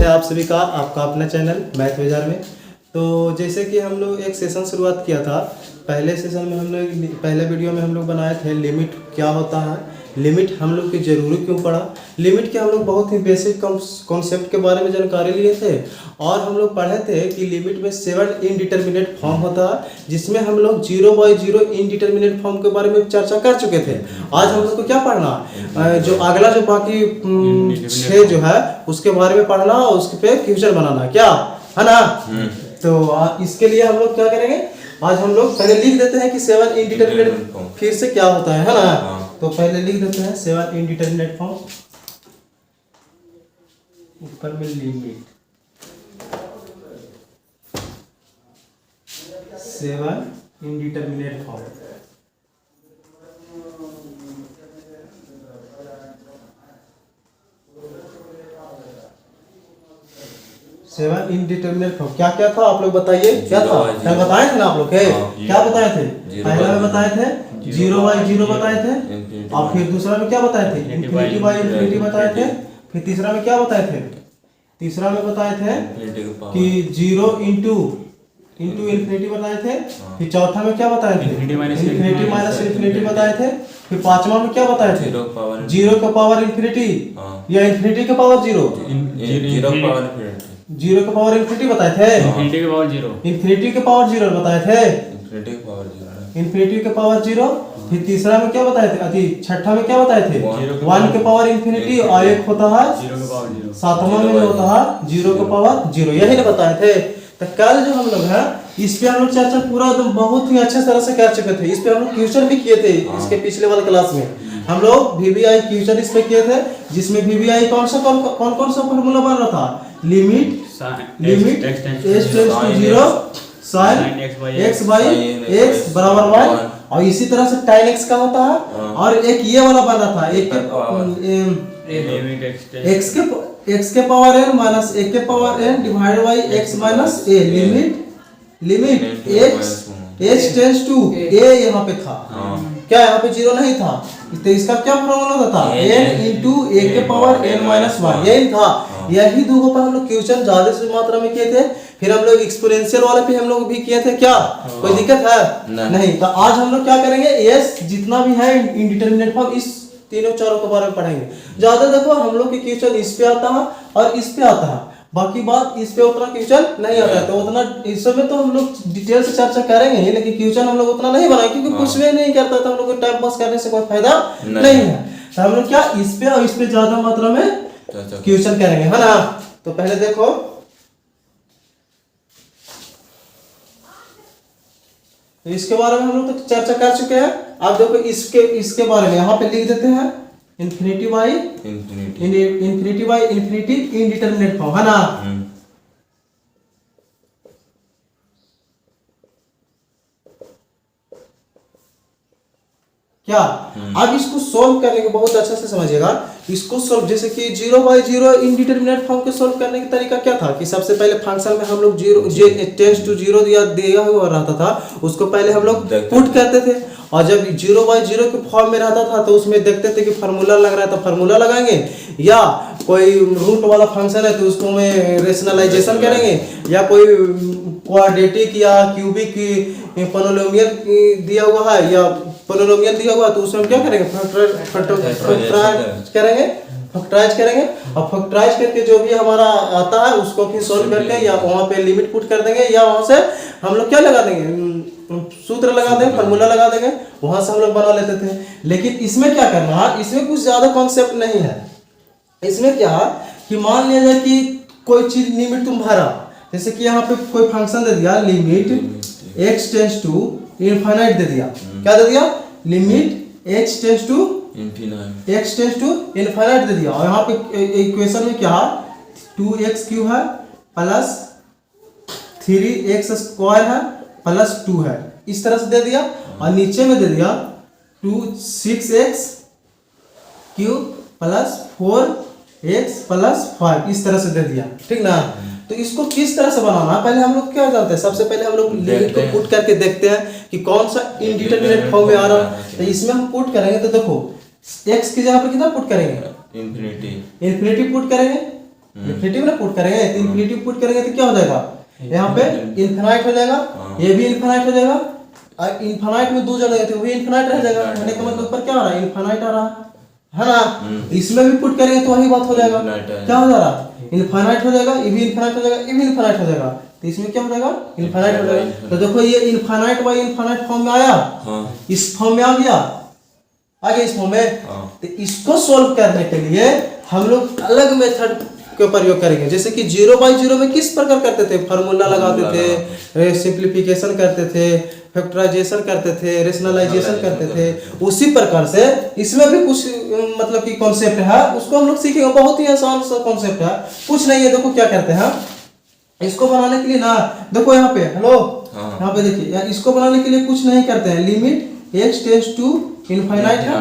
है आप सभी का आपका अपना चैनल मैथ बाजार में। तो जैसे कि हम लोग एक सेशन शुरुआत किया था, पहले सेशन में हम लोग पहले वीडियो में हम लोग बनाए थे लिमिट क्या होता है, लिमिट हम लोग की ज़रूरी क्यों पड़ा, लिमिट के हम लोग बहुत ही बेसिक कॉन्सेप्ट के बारे में जानकारी लिए थे। और हम लोग पढ़े थे कि लिमिट में 7 इनडिटर्मिनेट फॉर्म होता है, जिसमें हम लोग 0 बाई 0 इनडिटर्मिनेट फॉर्म के बारे में चर्चा कर चुके थे। आज हम लोग को क्या पढ़ना, जो अगला जो बाकी 6 जो है उसके बारे में पढ़ना और उसके पे फ्यूचर बनाना, क्या है ना। तो इसके लिए हम लोग क्या करेंगे, आज हम लोग पहले लिख देते हैं कि 7 इनडिटर्मिनेट फिर से क्या होता है ना। तो पहले लिख देते हैं 7 इनडिटर्मिनेट फॉर्म, ऊपर में limit 7 indeterminate form. Seven indeterminate form क्या क्या था आप लोग बताइए, क्या था, क्या बताए थे ना आप लोग के, क्या बताए थे, पहला में बताए थे 0 बाई 0 बताए थे, और फिर दूसरा में क्या बताए थे, इन्फिनिटी बाई इन्फिनिटी बताए थे, फिर तीसरा में क्या बताए थे, तीसरा में बताए थे कि 0 इंटू इन्फिनिटी बताए थे, फिर चौथा में क्या बताए थे, इन्फिनिटी माइनस इन्फिनिटी बताए थे, फिर पांचवा में क्या बताए थे, 0 का पावर इन्फिनिटी या इन्फिनिटी का पावर 0, 0 का पावर इन्फिनिटी बताए थे, इन्फिनिटी का पावर 0, इन्फिनिटी का पावर 0 बताए थे, इन्फिनिटी का पावर 0, इन्फिनिटी का पावर 0। फिर तीसरा में क्या बताए थे, अति छठा में क्या बताए थे, 1 के पावर इन्फिनिटी और एक होता है 0 का पावर 0, सातवां में होता है 0 का पावर 0, यही ना बताए थे। तो कल जो हम लोग हैं इस पे हम लोग चर्चा पूरा एकदम बहुत ही अच्छे तरह से कर चुके थे। इस पे हम लोग क्वेश्चन भी किए थे इसके पिछले वाले क्लास में। हम लोग वीवीआई क्वेश्चन इस पे किए थे, जिसमें वीवीआई कौन सा फॉर्मूला बन रहा था, limit x tends to 0 sin x by x बराबर y, और इसी तरह से tan x का होता है। और एक ये वाला बन रहा था, x के पावर n माइनस a के power n divided by x minus a, limit h tends to a यहाँ पे था, क्या यहाँ पे 0 नहीं था, तो इसका क्या फॉर्मूला था, n इंटू a के पावर n माइनस 1, यही था। यही दो पर हम लोग क्वेश्चन ज्यादा से मात्रा में किए थे। फिर हम लोग एक्सपोनेंशियल वाले पे हम लोग भी किए थे, क्या कोई दिक्कत है नहीं। तो आज हम लोग क्या करेंगे, यस जितना भी है इनडिटर्मिनेट फॉर्म इस तीनों चारों के बारे में पढ़ेंगे। ज्यादा देखो हम लोग के क्वेश्चन इस पे आता है और इस पे आता है, बाकी बात इस पे उतना क्वेश्चन नहीं आता है। तो उतना इस समय तो हम लोग डिटेल से चर्चा करेंगे ही, लेकिन क्वेश्चन हम लोग उतना नहीं बनाएंगे क्योंकि कुछ भी नहीं करता था, हम लोग को टाइम पास करने से कोई फायदा नहीं है। तो हम लोग क्या इस पे और इस पे ज्यादा मात्रा में क्वेश्चन करेंगे, है ना। तो पहले देखो तो इसके बारे में हम लोग तो चर्चा कर चुके हैं। आप देखो इसके बारे में यहाँ पे लिख देते हैं infinity by infinity indeterminate form, है ना। क्या अब इसको सोल्व करने के बहुत अच्छा से समझिएगा। इसको सोल्व जैसे कि 0 बाई 0 इनडिटर्मिनेट फॉर्म को सोल्व करने का तरीका क्या था कि सबसे पहले फंक्शन में हम लोग 0 टेंड्स टू 0 दिया हुआ रहता था, उसको पहले हम लोग पुट करते थे। और जब 0 बाई 0 के फॉर्म में रहता था तो उसमें देखते थे कि फार्मूला लग रहा है तो फार्मूला लगाएंगे, या कोई रूट वाला फंक्शन है तो उसको में रेशनलाइजेशन करेंगे, या कोई क्वाड्रेटिक या क्यूबिक पोलिनोमियल दिया हुआ है या पोलिनोमियल दिया हुआ तो उसमें क्या करेंगे, फैक्टराइज करेंगे और फैक्टराइज करके जो भी हमारा आता है उसको फिर सोल्व करके या वहाँ पे लिमिट पुट कर देंगे, या वहाँ से हम लोग क्या लगा देंगे, सूत्र लगा देंगे, फार्मूला लगा देंगे, वहाँ से हम लोग बना लेते थे। लेकिन इसमें क्या करना है, इसमें कुछ ज्यादा कॉन्सेप्ट नहीं है। इसमें क्या कि मान लिया जाए कि कोई चीज लिमिट तुम भरा, जैसे कि यहाँ पे कोई फंक्शन दे दिया limit x tends to infinite दे दिया, क्या दे दिया, limit x tends to infinite दे दिया। और यहाँ पे इक्वेशन में क्या 2x क्यूब है प्लस 3x स्क्वायर है प्लस 2 है, इस तरह से दे दिया। और नीचे में दे दिया 6x cube plus 4x plus 5, इस तरह से दे दिया, ठीक ना। तो इसको किस तरह से बनाना है, पहले हम लोग क्या जानते हैं, सबसे पहले हम लोग लिमिट को पुट करके देखते हैं कि कौन सा इनडिटर्मिनेट फॉर्म में आ रहा है। तो इसमें हम पुट करेंगे तो देखो x की जगह पर कितना पुट करेंगे, इन्फिनिटी पुट करेंगे, इन्फिनिटी में पुट करेंगे तो इन्फिनिटी पुट करेंगे तो क्या हो जाएगा, यहाँ पे इन्फिनाइट हो जाएगा, ये भी इन्फिनाइट हो जाएगा, और इन्फिनाइट में दो जगह थे वही इन्फिनाइट रह जाएगा, कहने का मतलब ऊपर क्या आ रहा है, इन्फिनाइट आ रहा है ना। इसमें भी पुट करेंगे तो वही बात हो जाएगा, क्या हो जा रहा, इन्फिनाइट हो जाएगा, ये भी इन्फिनाइट हो जाएगा, ये भी इन्फिनाइट हो जाएगा, तो इसमें क्या हो जाएगा, इन्फिनाइट हो जाएगा। तो देखो ये इन्फिनाइट बाई इन्फिनाइट फॉर्म में आया, इस फॉर्म में आ गया, आगे इस फॉर्म में। तो इसको सोल्व करने के लिए हम लोग अलग मेथड का प्रयोग करेंगे, जैसे कि 0/0 में किस प्रकार करते थे, फार्मूला लगाते थे, सिंप्लीफिकेशन करते थे, फैक्टराइजेशन करते थे, रेशनलाइजेशन करते थे, उसी प्रकार से इसमें भी कुछ मतलब कि कॉन्सेप्ट है, उसको हम लोग सीखेंगे। बहुत ही आसान सा कॉन्सेप्ट है, कुछ नहीं है। देखो क्या करते हैं इसको बनाने के लिए ना, देखो यहाँ पे, हेलो यहाँ पे देखिए, इसको बनाने के लिए कुछ नहीं करते हैं, limit x tends to infinite है।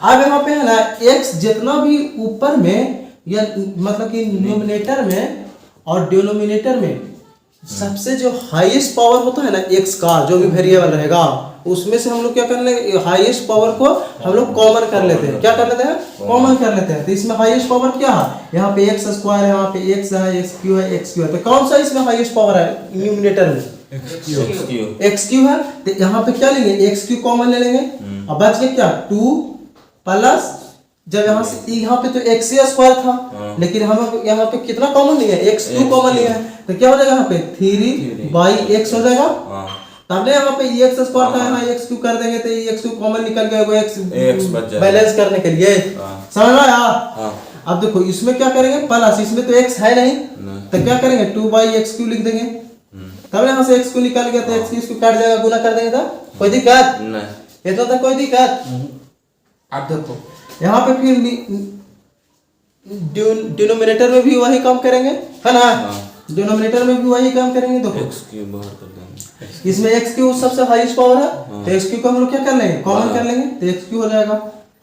अब यहाँ पे है ना x जितना भी ऊपर में या मतलब कि न्यूमरेटर में और डिनोमिनेटर में सबसे जो हाईएस्ट पावर होता है ना x का, जो भी वेरिएबल रहेगा उसमें से हम लोग क्या कर लेंगे, हाईएस्ट पावर को हम लोग कॉमन कर लेते हैं। क्या कर लेते हैं, कॉमन कर लेते हैं। तो इसमें हाईएस्ट पावर क्या है, यहाँ पे x स्क्वायर है, यहाँ पे x है, x क्यू है, x क्यू है। तो कौन सा इसमें हाईएस्ट पावर है न्यूमरेटर में, x क्यू है। तो यहाँ पे क्या लेंगे, x क्यू कॉमन ले लेंगे, अब बच गया क्या 2 प्लस, जब यहाँ से यहाँ पे तो x स्क्वायर था, लेकिन हम यहाँ पे कितना कॉमन लिया है, x क्यू कॉमन लिया है, तो क्या हो जाएगा यहाँ पे 3/x हो जाएगा। तब यहाँ पे x स्क्वायर था, यहाँ x क्यू कर देंगे तो x क्यू कॉमन निकल गया, x बैलेंस करने के लिए, समझ में आया। अब देखो इसमें क्या करेंगे, प्लस, इसमें तो x है नहीं, तो क्या करेंगे 2/x क्यू लिख देंगे, तब यहाँ से x क्यू निकल गया, तो x क्यू इसको काट जाएगा, गुना कर देंगे, तो कोई दिक्कत नहीं, इतना तो कोई दिक्कत। अब देखो यहाँ पे फिर डिनोमिनेटर में भी वही काम करेंगे, है ना, डिनोमिनेटर में भी वही काम करेंगे। देखो x क्यूब बाहर कर देंगे, इसमें x क्यू सबसे हाईएस्ट पावर है, तो x क्यू को हम लोग क्या कर लेंगे, कॉमन कर लेंगे, तो x क्यू हो जाएगा।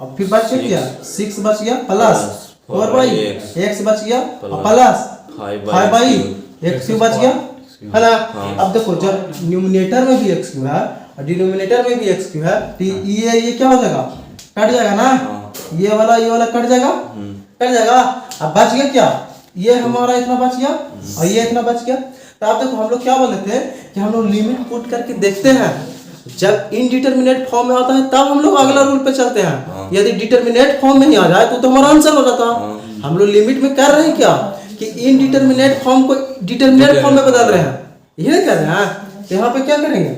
अब फिर बच गया 6 बच गया, प्लस 4/x बच गया, प्लस 5/x क्यू बच गया, है ना। अब देखो जब न्यूमरेटर में भी x क्यू है और डिनोमिनेटर में भी x क्यू है, तो ये क्या हो जाएगा, कट जाएगा ना, ये वाला कट जाएगा, कट जाएगा। अब बच गया क्या, ये हमारा इतना बच गया और ये इतना बच गया। तो आप देखो हम लोग क्या बोले थे कि हम लोग लिमिट पुट करके देखते हैं, जब इनडिटरमिनेट फॉर्म में आता है तब हम लोग अगला रूल पे चलते हैं, यदि डिटरमिनेट फॉर्म में ही आ जाए तो हमारा आंसर हो जाता। हम लोग लिमिट में कर रहे हैं क्या कि इनडिटरमिनेट फॉर्म को डिटरमिनेट फॉर्म में बदल रहे हैं, ये कर रहे हैं। यहाँ पे क्या करेंगे,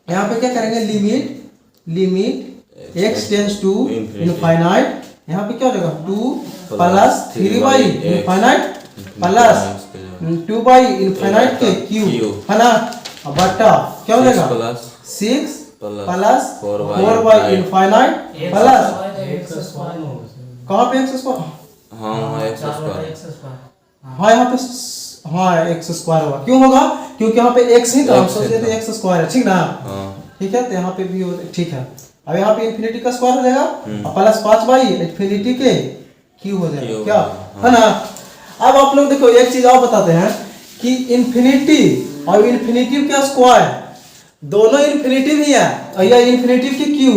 यहाँ पे क्या करेंगे, limit x tends to infinite, यहाँ पे क्या हो जाएगा 2 प्लस 3/इनफाइनाइट प्लस 2/इनफाइनाइट के क्यू, है ना। अब बटा क्या हो जाएगा 6 प्लस 4/इनफाइनाइट प्लस, कहाँ पे x स्क्वायर, हाँ x स्क्वायर, हाँ यहाँ पे हाँ x स्क्वायर होगा, क्यों होगा, क्योंकि यहाँ पे x ही था, हम सोच रहे थे x स्क्वायर है, ठीक ना, ठीक है। तो यहाँ पे भी ठीक है। अब यहाँ पे इन्फिनिटी का स्क्वायर हो जाएगा और प्लस 5/इन्फिनिटी के क्यू हो जाएगा, क्या है ना। अब आप लोग देखो एक चीज और बताते हैं कि इन्फिनिटी और इन्फिनिटी का स्क्वायर दोनों इन्फिनिटी ही है, और यह इन्फिनिटी की क्यू,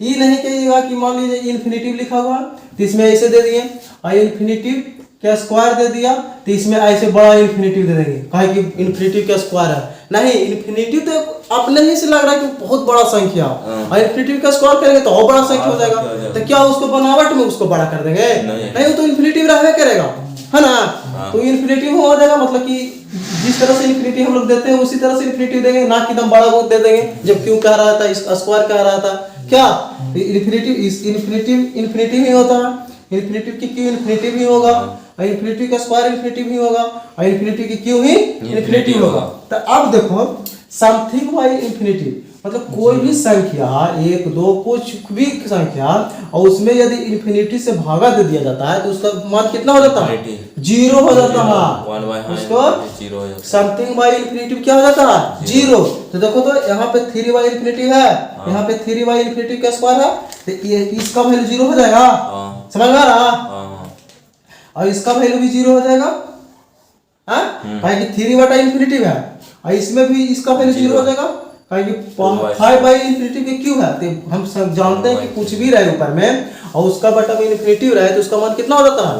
ये नहीं कहिएगा कि मान लीजिए इन्फिनिटी लिखा हुआ तो इसमें ऐसे दे दिए, और इन्फिनिटी का स्क्वायर दे दिया तो इसमें ऐसे बड़ा इन्फिनिटी दे देंगे, कहे कि इन्फिनिटी का स्क्वायर है, नहीं, इन्फिनिटी तो अपने ही से लग रहा है कि बहुत बड़ा संख्या, और इन्फिनिटी का स्क्वायर करेंगे तो और बड़ा संख्या हो जाएगा, तो क्या उसको बनावट में उसको बड़ा कर देंगे, नहीं, वो तो इन्फिनिटी रहने करेगा, है ना। तो इन्फिनिटी हो जाएगा, मतलब कि जिस तरह से इन्फिनिटी हम लोग देते हैं उसी तरह से इन्फिनिटी देंगे, ना कि एकदम बड़ा बहुत दे देंगे, जब क्यों कह रहा था, इस स्क्वायर कह रहा था, क्या इन्फिनिटी ही होता है, इन्फिनिटी की क्यू इन्फिनिटी भी होगा, और इन्फिनिटी का स्क्वायर इन्फिनिटी भी होगा, और इन्फिनिटी की क्यू ही इन्फिनिटी होगा। तो अब देखो समथिंग बाई इन्फिनिटी, मतलब कोई भी संख्या 1 2 कुछ भी संख्या, और उसमें यदि इन्फिनिटी से भागा दे दिया जाता है तो उसका मान कितना हो जाता है, 0 हो जाता है, उसको समथिंग बाई इन्फिनिटी क्या हो जाता है, 0। तो देखो तो यहाँ पे 3/इन्फिनिटी है, यहाँ पे 3/इन्फिनिटी का स्क्वायर है, तो ये इसका वैल्यू 0 हो जाएगा, समझ में आ रहा, और इसका वैल्यू भी 0 हो जाएगा, कि 3/इन्फिनिटी है, और इसमें भी इसका वैल्यू 0 हो जाएगा, कि 5/इन्फिनिटी के क्यू है, तो हम सब जानते हैं कि कुछ भी रहे ऊपर में और उसका बटा में इन्फिनिटी रहे तो उसका मान कितना हो जाता है,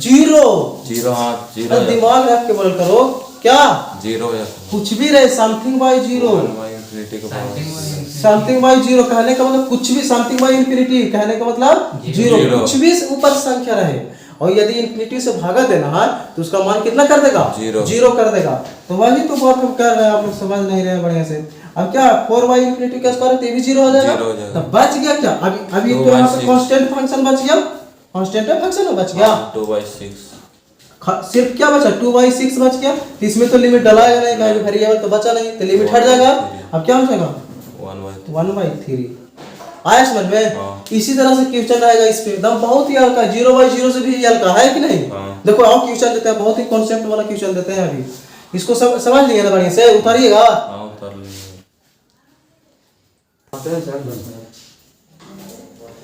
जीरो। जीरो, हाँ जीरो अरे दिमाग रख के बोल करो क्या, जीरो या कुछ भी रहे, something by zero, one by infinity का पावर समथिंग बाई जीरो कहने का मतलब कुछ भी, समथिंग बाई इंफिनिटी कहने का मतलब जीरो, जीरो। कुछ भी ऊपर संख्या रहे और यदि इंफिनिटी से भागा देना है तो उसका मान कितना कर देगा, जीरो। जीरो कर देगा। तो वही तो बात हम कर रहे हैं, आप लोग समझ नहीं रहे हैं बढ़िया से। अब क्या 4y इंफिनिटी का स्क्वायर है तो ये भी जीरो हो जाएगा, जीरो हो जाएगा। तो बच गया क्या, अभी तो यहाँ पे कांस्टेंट फंक्शन बच गया, कांस्टेंट फंक्शन बच गया, 2/6 सिर्फ क्या बचा 2/6 बच गया। तो इसमें तो लिमिट डलाएगा नहीं, कहीं वेरिएबल तो बचा नहीं, तो लिमिट हट जाएगा। अब क्या हो जाएगा 1/3। आया समझ में। हाँ। इसी तरह से क्वेश्चन रहेगा इस पे, एकदम बहुत ही हल्का, 0/0 से भी हल्का है कि नहीं। हाँ। देखो और क्वेश्चन देते हैं, बहुत ही कॉन्सेप्ट वाला क्वेश्चन देते हैं। अभी इसको समझ लिए ना बढ़िया से, उतारिएगा। हाँ उतार लेंगे।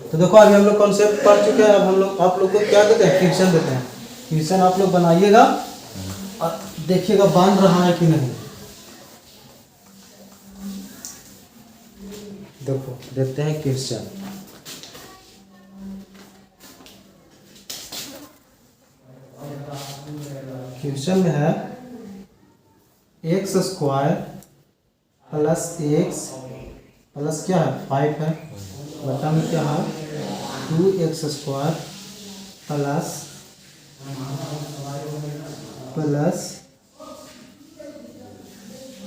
तो देखो अभी हम लोग कॉन्सेप्ट पढ़ चुके हैं, अब हम लोग आप लोग को क्या देते हैं, क्वेश्चन देते हैं। क्वेश्चन आप लोग बनाइएगा और देखिएगा बन रहा है कि नहीं। देखो देखते हैं क्वेश्चन। क्वेश्चन में है x square plus x plus क्या है 5 है, बटा में क्या है 2x स्क्वायर प्लस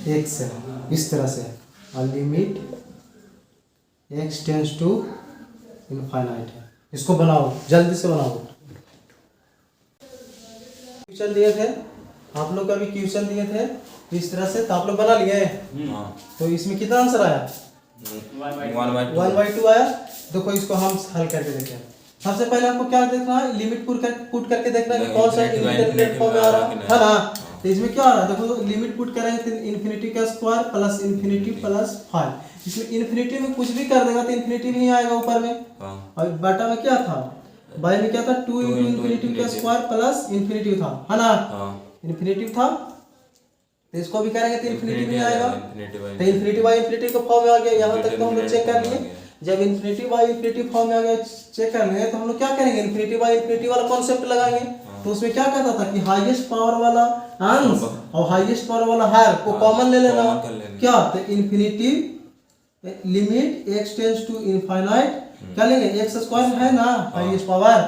एक्स है, इस तरह से। और limit x tends to infinite है। इसको बनाओ, जल्दी से बनाओ। क्वेश्चन दिए थे आप लोग, अभी क्वेश्चन दिए थे इस तरह से, तो आप लोग बना लिए। हाँ तो इसमें कितना आंसर आया, 1/2 आया। देखो इसको हम हल करके देखें। सबसे पहले आपको क्या देखना है, लिमिट पुट करके देखना है कि कौन सा इंडिटरमिनेट फॉर्म में आ रहा है ना। तो इसमें क्या आ रहा है, देखो लिमिट पुट करेंगे तो इन्फिनिटी का स्क्वायर प्लस इन्फिनिटी प्लस 5। इसमें इन्फिनिटी में कुछ भी कर देगा तो इन्फिनिटी नहीं आएगा ऊपर में। और बटा में क्या था, बाई में क्या था 2 इंटू इन्फिनिटी का स्क्वायर प्लस इन्फिनिटी था, है ना। इन्फिनिटी था तो इसको भी करेंगे तो इन्फिनिटी नहीं आएगा। तो इन्फिनिटी बाई इन्फिनिटी का फॉर्म में आ गया। यहाँ तक तो हम लोग चेक कर लिए। जब इन्फिनिटी बाई इन्फिनिटी फॉर्म में आ गया चेक कर लेंगे, तो हम लोग क्या करेंगे, इन्फिनिटी बाई इन्फिनिटी वाला कॉन्सेप्ट लगाएंगे। तो उसमें क्या कहता था कि हाईएस्ट पावर वाला अंश और हाईएस्ट पावर वाला हार को कॉमन ले लेना। क्या, तो infinity limit x tends to infinite क्या लेंगे, एक्स स्क्वायर है ना हाईएस्ट पावर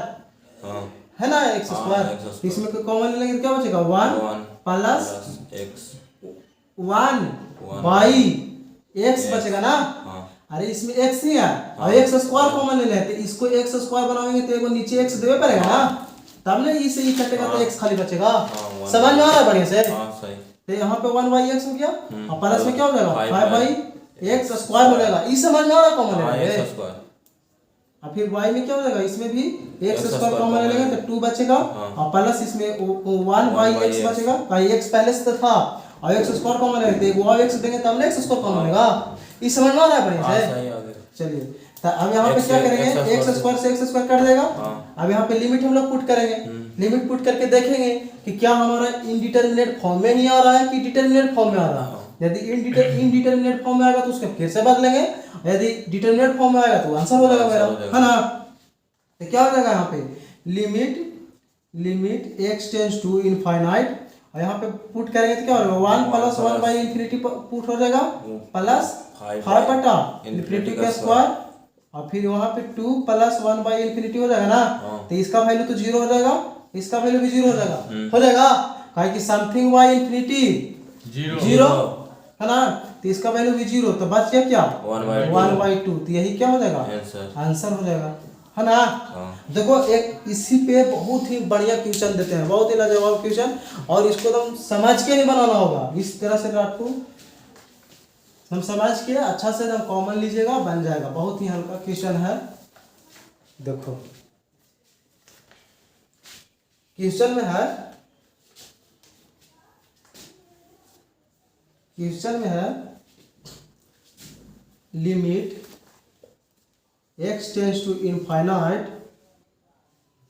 है ना एक्स स्क्वायर। इसमें कॉमन ले लेंगे तो क्या बचेगा 1 प्लस एक्स 1 बाई एक्स बचेगा ना। अरे इसमें x नहीं है और x स्क्वायर कॉमन ले लेते, इसको x स्क्वायर बनाएंगे तो एगो नीचे x देवे पड़ेगा ना, तब ना इसे ही कटेगा तो x खाली बचेगा। समझ में आ रहा है बढ़िया से। तो यहाँ पे 1/x हो गया और प्लस में क्या हो जाएगा 5/x स्क्वायर हो जाएगा। इस समझ में आ रहा है, कॉमन ले लेंगे। और फिर y में क्या हो जाएगा, इसमें भी x स्क्वायर कॉमन ले लेंगे तो 2 बचेगा और प्लस इसमें 1/x बचेगा। x पहले से था और x स्क्वायर कॉमन ले लेते, वो x देंगे तब ना x स्क्वायर कॉमन लेगा। इस समझ में आ रहा है बढ़िया से। चलिए तो अब यहाँ पे क्या करेंगे, x स्क्वायर से x स्क्वायर कट देगा। अब यहाँ पे लिमिट हम लोग पुट करेंगे। लिमिट पुट करके देखेंगे कि क्या हमारा इनडिटरमिनेट फॉर्म में नहीं आ रहा है कि डिटरमिनेट फॉर्म में आ रहा है। यदि इनडिटरमिनेट फॉर्म में आएगा तो उसके फिर से बदलेंगे, यदि डिटरमिनेट फॉर्म में आएगा तो आंसर हो जाएगा मेरा, है ना। तो क्या हो जाएगा यहाँ पे limit x tends to infinite और यहाँ पे पुट करेंगे तो क्या होगा 1 प्लस 1/इन्फिनिटी पुट हो जाएगा प्लस 5 बटा इन्फिनिटी का स्क्वायर और फिर वहाँ पे 2 प्लस 1/इन्फिनिटी हो जाएगा ना। तो इसका वैल्यू तो 0 हो जाएगा, इसका वैल्यू भी 0 हो जाएगा काहे कि समथिंग बाई इन्फिनिटी 0 है ना। तो इसका वैल्यू भी 0, तो बच गया क्या 1/2। तो यही क्या हो जाएगा आंसर हो जाएगा, है ना। देखो एक इसी पे बहुत ही बढ़िया क्वेश्चन देते हैं, बहुत ही लाजवाब क्वेश्चन, और इसको तुम समझ के नहीं बनाना होगा। इस तरह से आपको हम समझ के अच्छा से एकदम कॉमन लीजिएगा, बन जाएगा। बहुत ही हल्का क्वेश्चन है। देखो क्वेश्चन में है limit x tends to infinite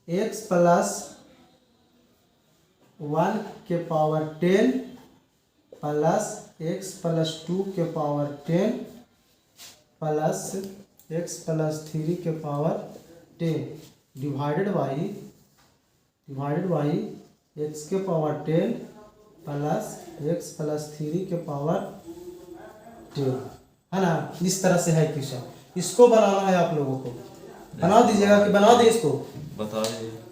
x plus 1 के पावर 10 प्लस x प्लस 2 के पावर 10 प्लस x प्लस 3 के power 10 divided by divided by x के पावर 10 प्लस एक्स प्लस 3 के पावर 10, है ना। इस तरह से है क्वेश्चन, इसको बनाना है आप लोगों को। बना दीजिएगा कि बना दे इसको, बता दीजिए।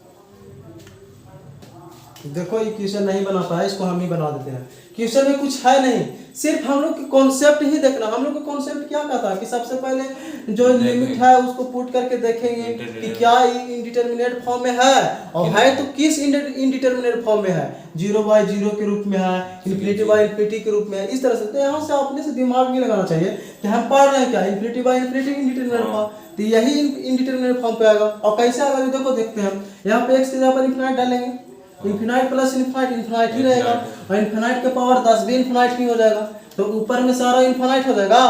देखो ये क्वेश्चन नहीं बना पाया, इसको हम ही बना देते हैं। क्वेश्चन में कुछ है नहीं, सिर्फ हम लोग की कॉन्सेप्ट ही देखना। हम लोग का कॉन्सेप्ट क्या कहता है कि सबसे पहले जो लिमिट है उसको पुट करके देखेंगे कि क्या इनडिटरमिनेट फॉर्म में है, और है तो किस इनडिटरमिनेट फॉर्म में है, 0/0 के रूप में है, ∞/∞ के रूप में है, इस तरह से। तो यहाँ से अपने से दिमाग नहीं लगाना चाहिए कि हम पढ़ रहे हैं क्या, ∞/∞ इनडिटरमिनेट फॉर्म, तो यही इनडिटरमिनेट फॉर्म पे आएगा। और कैसे आएगा देखो, देखते हैं हम। यहाँ पे x की जगह पर इन्फिनाइट डालेंगे, इन्फिनाइट प्लस इन्फिनाइट, इन्फिनाइट ही रहेगा, और इन्फिनाइट के पावर 10 भी इन्फिनाइट ही हो जाएगा, तो ऊपर में सारा इन्फिनाइट हो जाएगा,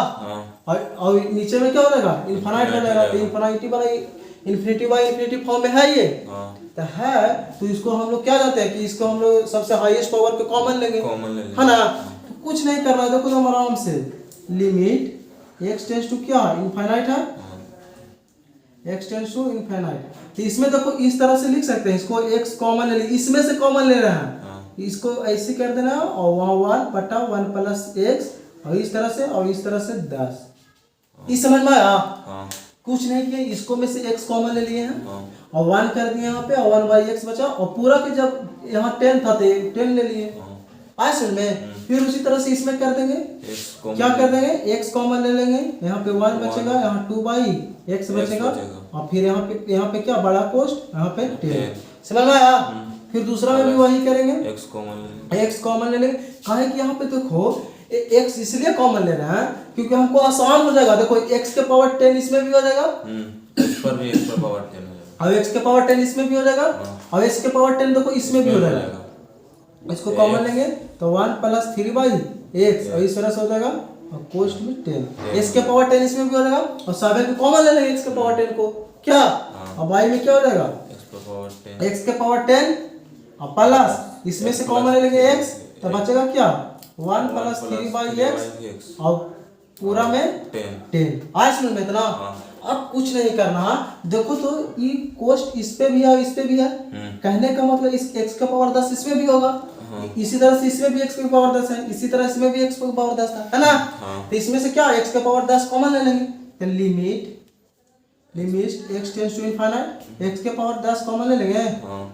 और नीचे में क्या हो जाएगा, इन्फिनाइट हो जाएगा। तो ∞/∞ फॉर्म में है ये, तो है। तो इसको हम लोग क्या जाते हैं कि इसको हम लोग सबसे हाईएस्ट पावर के कॉमन लेंगे, है ना। तो कुछ नहीं करना है, देखो तो आराम से लिमिट x टेंड्स टू क्या, इन्फिनाइट है, x टेंड्स टू इन्फिनाइट। तो इसमें देखो इस तरह से लिख सकते हैं, इसको x कॉमन ले, इसमें से कॉमन ले रहे हैं, इसको ऐसे कर देना, और वहाँ 1/1 प्लस x, और इस तरह से, और इस तरह से 10। इस समझ में आया, कुछ नहीं किया, इसको में से x कॉमन ले लिए हैं, और 1 कर दिए यहाँ पे, और 1/x बचा, और पूरा के जब यहाँ 10 था तो 10 ले लिए, आए समझ में। फिर उसी तरह से इसमें कर देंगे, क्या कर देंगे, x कॉमन ले लेंगे, यहाँ पे 1 बचेगा, यहाँ 2/x बचेगा, और फिर यहाँ पे क्या, बड़ा कोष्ठ, यहाँ पे 10, समझ में आया। फिर दूसरा में भी वही करेंगे, x कॉमन ले लेंगे। काहे कि यहाँ पे देखो x इसलिए कॉमन ले रहे हैं क्योंकि हमको आसान हो जाएगा। देखो x के पावर 10 इसमें भी हो जाएगा, इस पर भी x पर पावर 10 हो जाएगा, और x के पावर 10 इसमें भी हो जाएगा, और x के पावर 10 देखो इसमें भी हो जाएगा। इसको कॉमन लेंगे तो 1 प्लस 3/x, और इस तरह से हो जाएगा, और कोष्ठ में 10, x के पावर 10 इसमें भी हो जाएगा, और सारे को कॉमन ले लेंगे x के पावर 10 को, क्या, और y में क्या हो जाएगा, x के पावर 10, और प्लस इसमें से कॉमन ले लेंगे x, तो बचेगा क्या, 1 प्लस 3/x, और पूरा में 10। आज समझ में इतना। अब कुछ नहीं करना, देखो तो ये कोष्ठ इस पे भी है, इस पे भी है, कहने का मतलब इस x का पावर 10 इसमें भी होगा, इसी तरह से इसमें भी x की पावर 10 है, इसी तरह इसमें भी x की पावर 10 है ना। तो इसमें से क्या, x का पावर 10 कॉमन ले लेंगे, तो limit x tends to infinite, x के पावर 10 कॉमन ले लेंगे,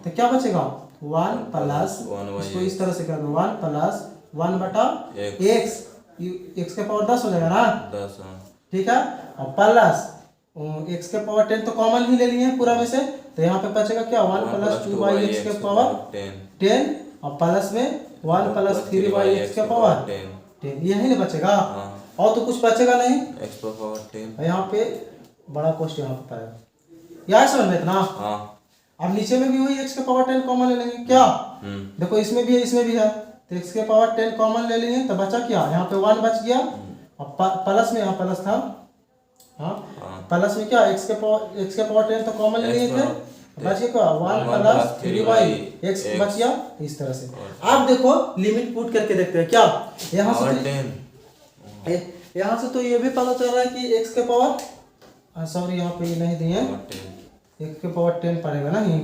तो क्या बचेगा, 1 प्लस, इसको इस तरह से कर दो, 1 प्लस 1/x, x के पावर 10 हो जाएगा ना, 10, ठीक है, और प्लस x के पावर 10 तो कॉमन ही ले लिए हैं पूरा में से, तो यहाँ पे बचेगा क्या, 1 प्लस 2/x के पावर 10, और प्लस में 1 प्लस 3/x के पावर 10, यही ना बचेगा, और तो कुछ बचेगा नहीं, x पर पावर 10, यहाँ पे बड़ा कोष्ठ यहाँ पे पाएगा, यार समझ में इतना। अब नीचे में भी वही x के पावर 10 कॉमन ले लेंगे, क्या, देखो इसमें भी है, इसमें भी है, तो x के पावर 10 कॉमन ले लेंगे, तो बचा क्या, यहाँ पे 1 बच गया, और प्लस में, यहाँ प्लस था, हाँ, प्लस में क्या, x के पावर 10 तो कॉमन ले लिए थे, बच गया क्या, 1 प्लस 3/x बच गया, इस तरह से। आप देखो लिमिट पुट करके देखते हैं, क्या, यहाँ से तो ये भी पता चल रहा है कि x के पावर, सॉरी यहाँ पे ये नहीं दिए, x के पावर 10 पड़ेगा ना ही।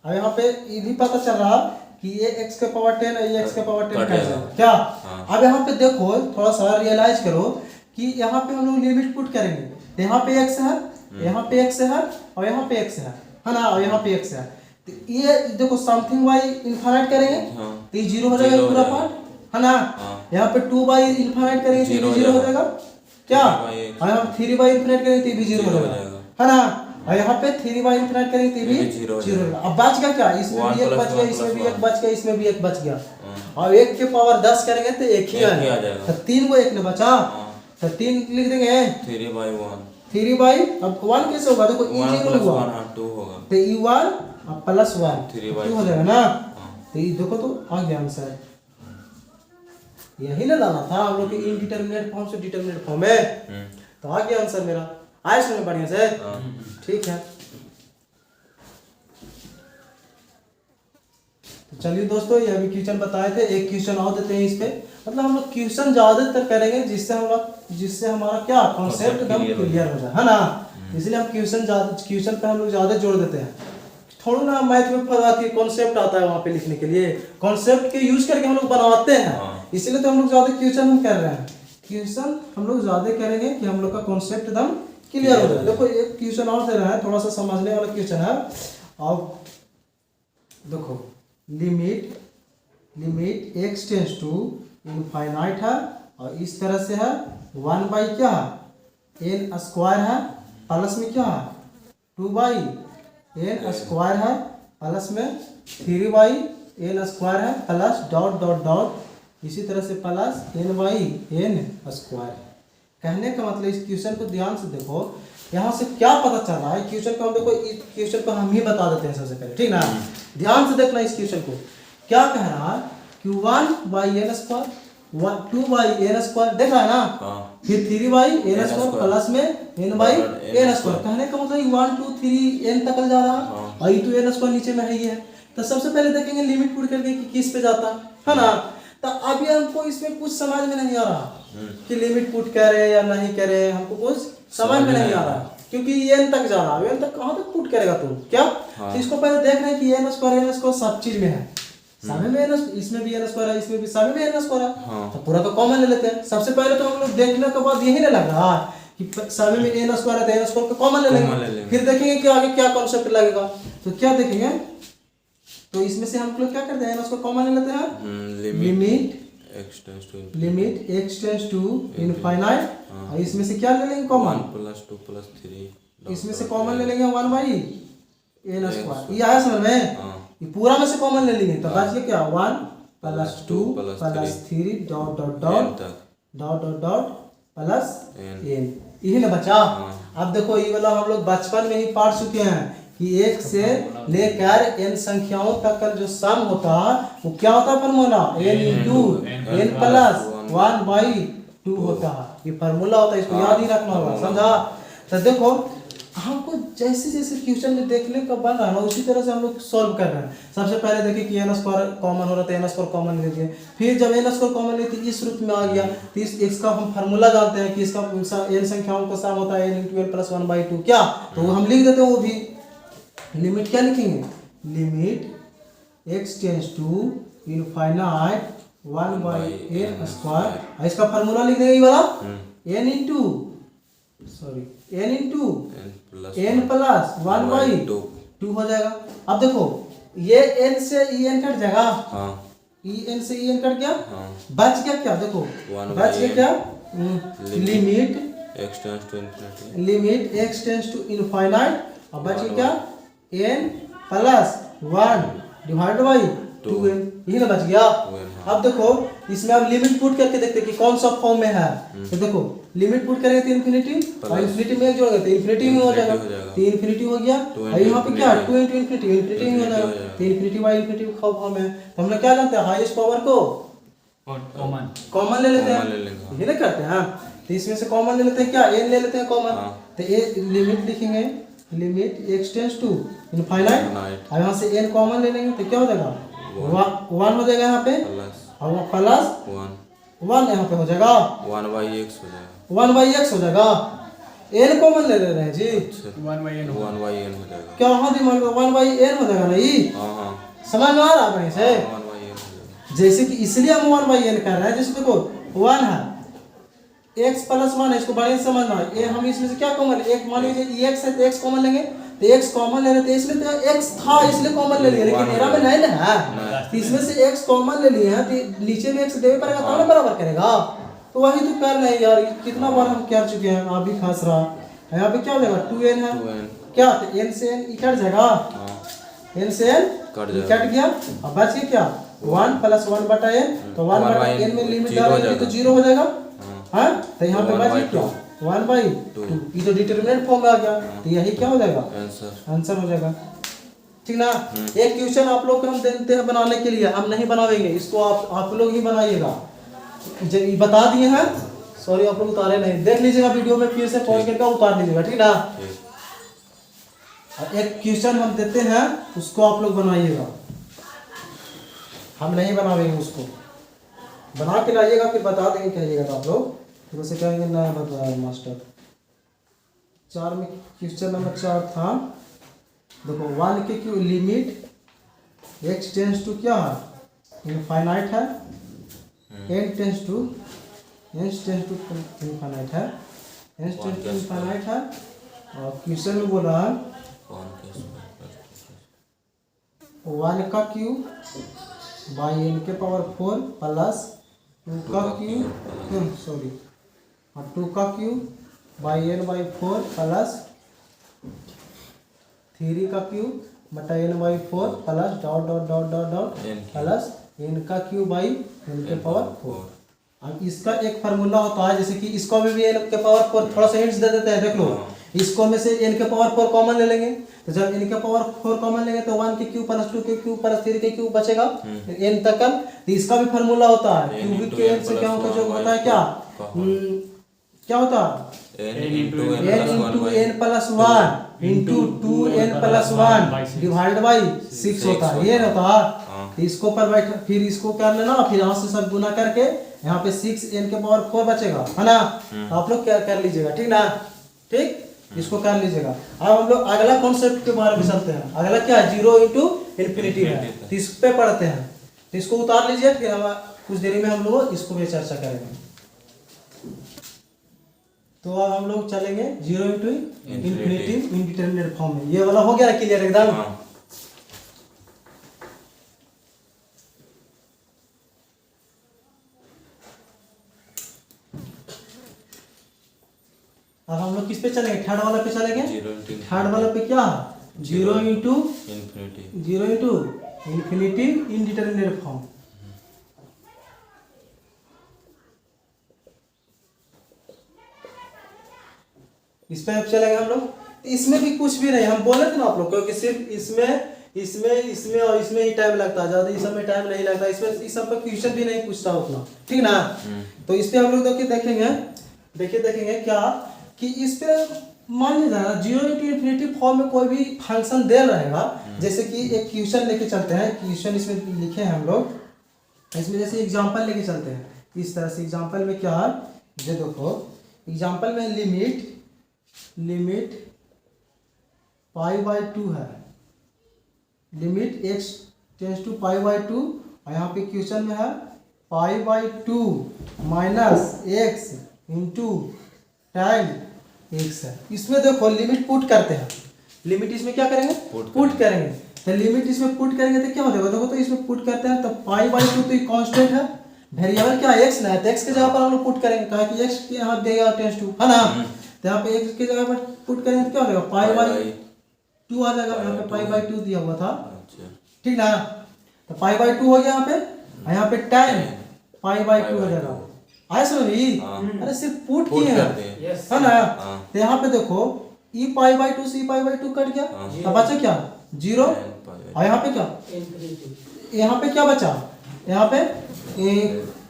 अब यहाँ पे ये भी पता चल रहा कि ये x के पावर 10 है, ये x के पावर 10 कैसे, क्या। अब यहाँ पे देखो थोड़ा सा रियलाइज करो कि यहाँ पे हम लोग लिमिट पुट करेंगे, यहाँ पे x है, यहाँ पे x है, और यहाँ पे x है ना, और यहाँ पे x है, तो ये देखो समथिंग बाई इनफिनाइट करेंगे तो ये 0 हो जाएगा पूरा पार्ट, है ना। यहाँ पे 2/इनफिनाइट करेंगे तो ये 0 हो जाएगा, क्या, और यहाँ पे 3/इनफिनाइट करेंगे तो ये भी 0 हो जाएगा, है ना, और यहाँ पे 3/इनफिनाइट करेंगे तो ये भी 0 हो जाएगा। अब बच गया क्या, इसमें भी 1 बच गया, इसमें भी 1 बच गया, इसमें भी 1 बच गया, और 1 के पावर 10 करेंगे तो 1 ही आ जाएगा, तो 3 को 1 ने बचा, तो 3 लिख देंगे, 3/1, अब 1 कैसे होगा, देखो e 0 हुआ, 2 होगा, तो e1 प्लस 1 2 हो जाएगा ना, तो ये देखो तो आ गया आंसर। यही ना लाना था हम लोग के इनडिटरमिनेट फॉर्म से डिटरमिनेट फॉर्म में, तो आ गया आंसर मेरा, आए समझ बढ़िया से, ठीक है। तो चलिए दोस्तों, ये अभी क्वेश्चन बताए थे, एक क्वेश्चन और देते हैं इस पे, मतलब हम लोग क्वेश्चन ज्यादातर करेंगे जिससे हमारा क्या कॉन्सेप्ट एकदम क्लियर हो जाए, है ना, इसलिए हम क्वेश्चन पे हम लोग ज्यादा जोड़ देते हैं, थोड़ा ना मैथ में पढ़ाती है, कॉन्सेप्ट आता है वहाँ पे लिखने के लिए, कॉन्सेप्ट के यूज करके हम लोग बनवाते हैं। इसीलिए तो हम लोग ज्यादा क्वेश्चन हम कर रहे हैं, क्वेश्चन हम लोग ज्यादा करेंगे कि हम लोग का कॉन्सेप्ट एकदम क्लियर हो जाए। देखो एक क्वेश्चन और दे रहा है, थोड़ा सा समझने वाला क्वेश्चन है। अब देखो limit x tends to infinite है और इस तरह से है 1 बाई क्या है n स्क्वायर है, प्लस में क्या है 2 बाई n स्क्वायर है, प्लस में 3 बाई n स्क्वायर है, प्लस डॉट डॉट डॉट इसी तरह से plus n by n square. कहने का मतलब इस क्वेश्चन को ध्यान से देखो, यहाँ से क्या पता चल रहा है क्वेश्चन को। हम देखो इस क्वेश्चन को हम ही बता देते हैं सबसे पहले, ठीक ना। ध्यान से देखना इस क्वेश्चन को क्या कह रहा है कि 1 by n square 2 by n square देख रहा है ना, फिर 3 बाई एन स्क्वायर प्लस में n बाई एन स्क्वायर। कहने का मतलब 1 2 3 n तक जा रहा है और ये तो एन स्क्वायर नीचे में है ही है। तो सबसे पहले देखेंगे लिमिट पुट करके कि किस पे जाता है ना। तो अभी हमको इसमें कुछ समझ में नहीं आ रहा कि लिमिट पुट करे या नहीं करे, हमको कुछ समझ में नहीं आ रहा क्योंकि n तक जा रहा है, n तक कहाँ तक पुट करेगा तू क्या। तो इसको पहले देख रहे हैं कि n स्क्वायर सब चीज में है, सभी में n, इसमें भी n स्क्वायर है, इसमें भी सभी में n स्क्वायर है। तो पूरा तो कॉमन ले लेते हैं। सबसे पहले तो हम लोग देखने के बाद यही नहीं लग रहा कि सभी में n स्क्वायर है तो n स्क्वायर को कॉमन ले लेंगे, फिर देखेंगे कि आगे क्या कॉन्सेप्ट लगेगा। तो क्या देखेंगे, तो इसमें से हम लोग क्या करते हैं, उसको कॉमन ले लेते हैं, limit x tends to infinite और इसमें से क्या ले लेंगे कॉमन, 1 + 2 + 3 इसमें से कॉमन ले लेंगे 1 बाई n स्क्वायर। ये आया समझ में, ये पूरा में से कॉमन ले लेंगे तो बच गया क्या 1 + 2 + 3 dot dot dot dot dot dot plus n, यही ना बचा। अब देखो ये वाला हम लोग बचपन में ही पढ़ चुके हैं कि 1 से लेकर n संख्याओं तक का जो सम होता है वो क्या होता है formula, n into n plus 1 by 2 होता है। ये फार्मूला होता है, इसको याद ही रखना होगा, समझा। तो देखो हमको जैसे जैसे क्वेश्चन में देखने का बन रहा है ना उसी तरह से हम लोग सॉल्व कर रहे हैं। सबसे पहले देखिए कि n स्क्वायर कॉमन हो रहा था, n स्क्वायर कॉमन ले लिए, फिर जब n स्क्वायर कॉमन लेते इस रूप में आ गया तो इस x का हम फार्मूला जानते हैं कि इसका n संख्याओं का सम होता है n into n plus 1 by 2 क्या, तो वो हम लिख देते हैं। वो भी लिमिट क्या लिखेंगे, limit x tends to infinite 1 by n square, इसका फार्मूला लिख देंगे ये वाला n into n plus 1 by 2 हो जाएगा। अब देखो ये n से en कट जाएगा, en से en कट गया, बच गया क्या, देखो बच गया क्या, limit x tends to infinite और बच गया क्या n plus 1 divide by 2n, यही ना बच गया। अब देखो इसमें अब लिमिट पुट करके देखते हैं कि कौन सा फॉर्म में है। तो देखो लिमिट पुट करेंगे तो इन्फिनिटी और इन्फिनिटी में एक जोड़ेंगे तो इन्फिनिटी में हो जाएगा, तो इन्फिनिटी हो गया और यहाँ पे क्या 2 इंटू इन्फिनिटी में हो जाएगा, तो इन्फिनिटी बाई इन्फिनिटी का फॉर्म है। तो हम लोग क्या जानते हैं, हाईएस्ट पावर को कॉमन ले लेते हैं, ये ना करते हैं। तो इसमें से कॉमन ले लेते हैं क्या, n ले लेते हैं कॉमन, तो ये लिमिट लिखेंगे, limit x tends to infinite और यहाँ से n कॉमन ले लेंगे तो क्या हो जाएगा 1 हो जाएगा यहाँ पे और प्लस 1 यहाँ पे हो जाएगा 1 बाई x हो जाएगा, 1 बाई x हो जाएगा। n कॉमन ले रहे हैं जी, 1 बाई n हो जाएगा क्या, हाँ दिमाग में 1 बाई n हो जाएगा नहीं, समझ में आ रहा है से 1 बाई n हो जाएगा। जैसे कि इसलिए हम 1 बाई n कर रहे हैं, जैसे देखो 1 है x प्लस 1 है, इसको बढ़िया से समझना है। ये हम इसमें से क्या कॉमन, एक मान लीजिए x है तो x कॉमन लेंगे, तो x कॉमन ले लेते हैं, इसमें तो x था इसलिए कॉमन ले लिए, लेकिन मेरा में नहीं है, तो इसमें से x कॉमन ले लिए हैं तो नीचे में x देवे पड़ेगा तब ना बराबर करेगा। तो वही तो कर रहे हैं यार, कितना बार हम कर चुके हैं, आप भी खास रहा है। यहाँ पे क्या हो जाएगा 2n है क्या, तो n से n कट जाएगा, n से n कट गया और बच गया क्या 1 प्लस 1 बटा n, तो 1 बटा n में लिमिट डालेंगे तो 0 हो जाएगा, हाँ। तो यहाँ पे बच गया क्या 1 बाई 2, ये तो डिटरमिनेंट फॉर्म में आ गया, तो यही क्या हो जाएगा आंसर हो जाएगा, ठीक ना। एक क्वेश्चन आप लोग को हम देते हैं बनाने के लिए, हम नहीं बनावेंगे इसको, आप लोग ही बनाइएगा, जब बता दिए हैं, सॉरी आप लोग उतारे नहीं, देख लीजिएगा वीडियो में फिर से पॉइंट करके उतार लीजिएगा, ठीक ना। एक क्वेश्चन हम देते हैं उसको आप लोग बनाइएगा, हम नहीं बनावेंगे, उसको बना के लाइएगा फिर बता देंगे कहिएगा तो आप लोग, फिर उसे कहेंगे ना बताया मास्टर। 4 में क्वेश्चन नंबर 4 था, देखो 1 के cube limit x tends to क्या है इनफाइनाइट है, n टेंस टू इनफाइनाइट है, इनफाइनाइट है। और क्वेश्चन में बोला है 1 का क्यू बाई n के पावर 4 प्लस 2 का क्यू सॉरी 2 का cube by n by 4 plus 3 का क्यू बटा n by 4 plus dot dot dot dot dot plus n का क्यू बाई n के पावर 4। अब इसका एक फार्मूला होता है, जैसे कि इसको में भी n के पावर 4 थोड़ा सा हिंट्स दे देते हैं, देख लो। इसको में से n के पावर 4 कॉमन ले लेंगे, तो जब n के पावर 4 कॉमन लेंगे तो 1 के क्यू प्लस 2 के क्यू प्लस 3 के क्यू बचेगा n तक का। तो इसका भी फार्मूला होता है क्यूबिक के n से क्या होता है, जो होता है क्या होता है n into n plus 1 into 2n plus 1 divide by 6 होता है, ये होता है। तो इसको पर बैठ फिर इसको कर लेना, फिर यहाँ से सब गुना करके यहाँ पे 6n के पावर 4 बचेगा, है ना। तो आप लोग क्या कर लीजिएगा, ठीक ना, ठीक, इसको कर लीजिएगा। अब हम लोग अगला कॉन्सेप्ट के बारे में चलते हैं। अगला क्या है, 0 इंटू इन्फिनिटी है, तो इस पे पढ़ते हैं। तो इसको उतार लीजिए, फिर हम कुछ देरी में हम लोग इसको भी चर्चा करेंगे। तो अब हम लोग चलेंगे 0 इंटू इन्फिनिटी इनडिटरमिनेट फॉर्म में। ये वाला हो गया क्लियर एकदम। अब हम लोग किस पे चलेंगे, थर्ड वाला पे चलेंगे। थर्ड वाला पे क्या है, 0 इंटू इन्फिनिटी इनडिटरमिनेट फॉर्म। इस पे अब चलेंगे हम लोग। इसमें भी कुछ भी नहीं, हम बोले थे ना आप लोग, क्योंकि सिर्फ इसमें और इसमें ही टाइम लगता है, ज्यादा इस सब में टाइम नहीं लगता। इसमें इस सब पे क्वेश्चन भी नहीं पूछता उतना, ठीक ना। तो इस पे हम लोग देखेंगे क्या कि इस पे मान लीजिए 0 इंटू इन्फिनिटी फॉर्म में कोई भी फंक्शन दे रहेगा। जैसे कि एक क्वेश्चन लेके चलते हैं, क्वेश्चन इसमें लिखे हैं हम लोग, इसमें जैसे एग्जांपल लेके चलते हैं इस तरह से। एग्जांपल में क्या है, ये देखो एग्जांपल में लिमिट पाई बाई 2 है, limit x tends to pi by 2, और यहाँ पे क्वेश्चन में है pi by 2 minus x into tan x है। इसमें देखो लिमिट पुट करते हैं, लिमिट इसमें क्या करेंगे, पुट करेंगे। तो लिमिट इसमें पुट करेंगे तो क्या हो जाएगा, देखो तो इसमें पुट करते हैं तो पाई बाई 2 तो ये कांस्टेंट है, वेरिएबल क्या है x ना, तो x के जगह पर हम लोग पुट करेंगे, कहा कि x के यहाँ देगा टेंस टू, है ना। तो यहाँ पे x की जगह पर पुट करेंगे तो क्या हो जाएगा, पाई बाई 2 आ जाएगा। यहाँ पे पाई बाई 2 दिया हुआ था, ठीक ना। तो पाई बाई 2 हो गया यहाँ पे, और यहाँ पे tan पाई बाई 2 हो जाएगा। आया समझ में, अरे सिर्फ पुट किए हैं, है ना। तो यहाँ पे देखो e पाई बाई 2 से e पाई बाई 2 कट गया, तो बचा क्या 0, और यहाँ पे क्या, यहाँ पे क्या बचा, यहाँ पे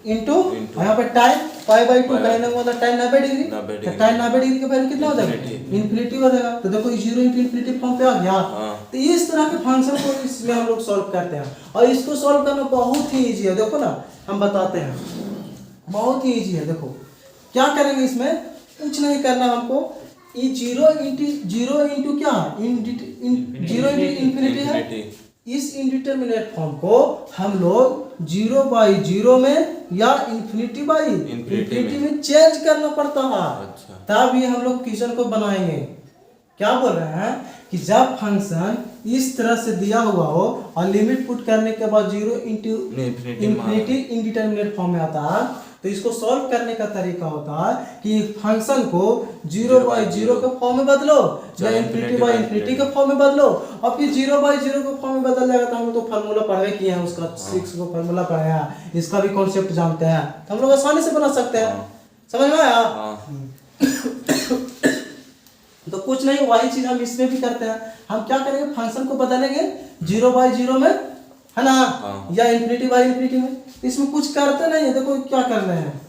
इंटू, यहाँ पे tan पाई बाई 2 कहने का मतलब tan 90 डिग्री, तो tan 90 डिग्री का वैल्यू कितना हो जाएगा, इन्फिनिटी हो जाएगा। तो देखो 0 इंटू इन्फिनिटी फॉर्म पे आ गया। तो इस तरह के फंक्शन को इसमें हम लोग सॉल्व करते हैं, और इसको सॉल्व करना बहुत ही ईजी है। देखो ना हम बताते हैं, बहुत ही इजी है। देखो क्या करेंगे, इसमें कुछ नहीं करना हमको, ये 0 इंटू क्या, 0 इंटू इन्फिनिटी है। इस इनडिटरमिनेट फॉर्म को हम लोग 0 बाई 0 में या इन्फिनिटी बाई इन्फिनिटी में चेंज करना पड़ता है। अच्छा। तब ये हम लोग क्वेश्चन को बनाएंगे। क्या बोल रहे हैं कि जब फंक्शन इस तरह से दिया हुआ हो और लिमिट पुट करने के बाद 0 इंटू इन्फिनिटी इनडिटरमिनेट फॉर्म में आता है, तो इसको सॉल्व करने का तरीका होता है कि फंक्शन को 0 बाई 0 के फॉर्म में बदलो या इन्फिनिटी बाई इन्फिनिटी के फॉर्म में बदलो, और फिर 0 बाई 0 के फॉर्म में बदल जाएगा। तो हम लोग तो फार्मूला पढ़े किए हैं, उसका 6 को फार्मूला पढ़े हैं, इसका भी कॉन्सेप्ट जानते हैं, तो हम लोग आसानी से बना सकते हैं। समझ में आया। तो कुछ नहीं, वही चीज हम इसमें भी करते हैं। हम क्या करेंगे, फंक्शन को बदलेंगे 0 बाई 0 में, है ना, या इन्फिनिटी बाई इन्फिनिटी में। इसमें कुछ करते नहीं है। देखो क्या कर रहे हैं,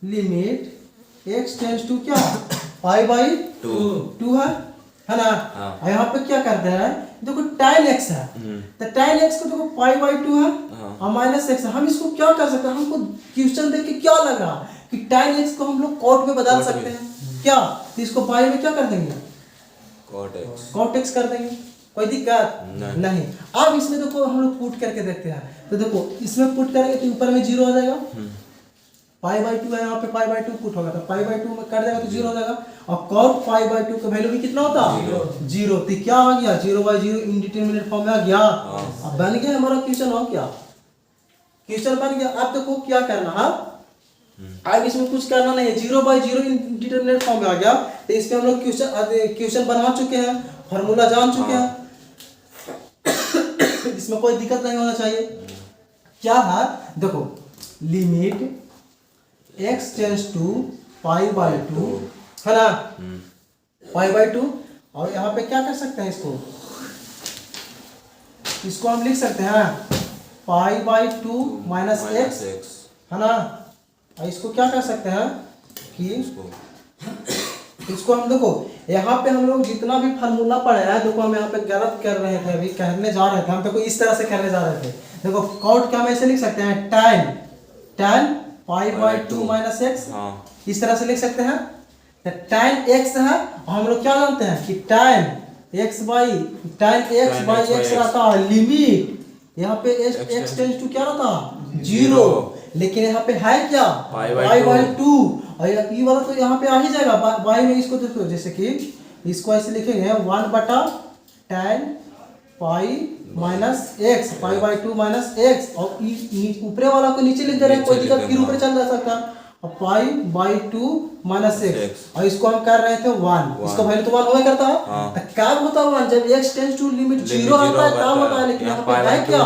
लिमिट x टेंस टू क्या पाई बाई 2 है ना। और यहाँ पे क्या करते हैं, देखो tan x है, तो tan x को देखो पाई बाई 2 है और माइनस x है। हम इसको क्या कर सकते हैं, हमको क्वेश्चन देख के क्या लग रहा कि tan x को हम लोग कॉट में बदल सकते हैं क्या, तो इसको पाई में क्या कर देंगे, कॉट x कर देंगे। कोई दिक्कत नहीं। अब इसमें देखो हम लोग पुट करके देखते हैं, तो देखो इसमें पुट करेंगे तो ऊपर में 0 आ जाएगा, पाई बाई 2 है यहाँ पे, पाई बाई 2 पुट होगा तो पाई बाई 2 में कट जाएगा तो 0 हो जाएगा। और cot पाई बाई 2 का वैल्यू भी कितना होता है 0, तो क्या आ गया 0/0 इंडिटरमिनेट फॉर्म में आ गया। अब बन गया हमारा क्वेश्चन, हो क्या क्वेश्चन बन गया। अब देखो क्या करना है, अब इसमें कुछ करना नहीं है, 0/0 इंडिटरमिनेट फॉर्म में आ गया, तो इसमें हम लोग क्वेश्चन बना चुके हैं, फार्मूला जान चुके हैं, इसमें कोई दिक्कत नहीं होना चाहिए। क्या है देखो, limit x tends to pi by 2 है ना, पाई बाई 2, और यहाँ पे क्या कर सकते हैं, इसको हम लिख सकते हैं पाई बाई 2 माइनस एक्स है ना। और इसको क्या कर सकते हैं कि इसको हम देखो यहाँ पे हम लोग जितना भी फार्मूला पढ़े हैं, देखो हम यहाँ पे गलत कर रहे थे, अभी करने जा रहे थे हम, देखो इस तरह से करने जा रहे थे। देखो कॉट क्या हम ऐसे लिख सकते हैं, tan pi by 2 minus x, इस तरह से लिख सकते हैं। tan x है, और हम लोग क्या जानते हैं कि tan x बाई x रहता है लिमिट, यहाँ पे x टेंस टू क्या रहता है 0, लेकिन यहाँ पे है क्या पाई बाई 2, और ये वाला तो यहाँ पे आ ही जाएगा बाई में। इसको देखो जैसे कि इसको ऐसे लिखेंगे 1/tan pi minus x, pi by 2 minus x, और ऊपरे वाला को नीचे लिख दे रहे हैं, कोई दिक्कत, फिर ऊपर चल जा सकता है, और पाई बाई 2 माइनस एक्स, और इसको हम कर रहे थे 1, इसका वैल्यू तो 1 होगा करता है। कब होता है 1, जब x टेंस टू लिमिट 0 रहता है तब होता है, लेकिन यहाँ पे है क्या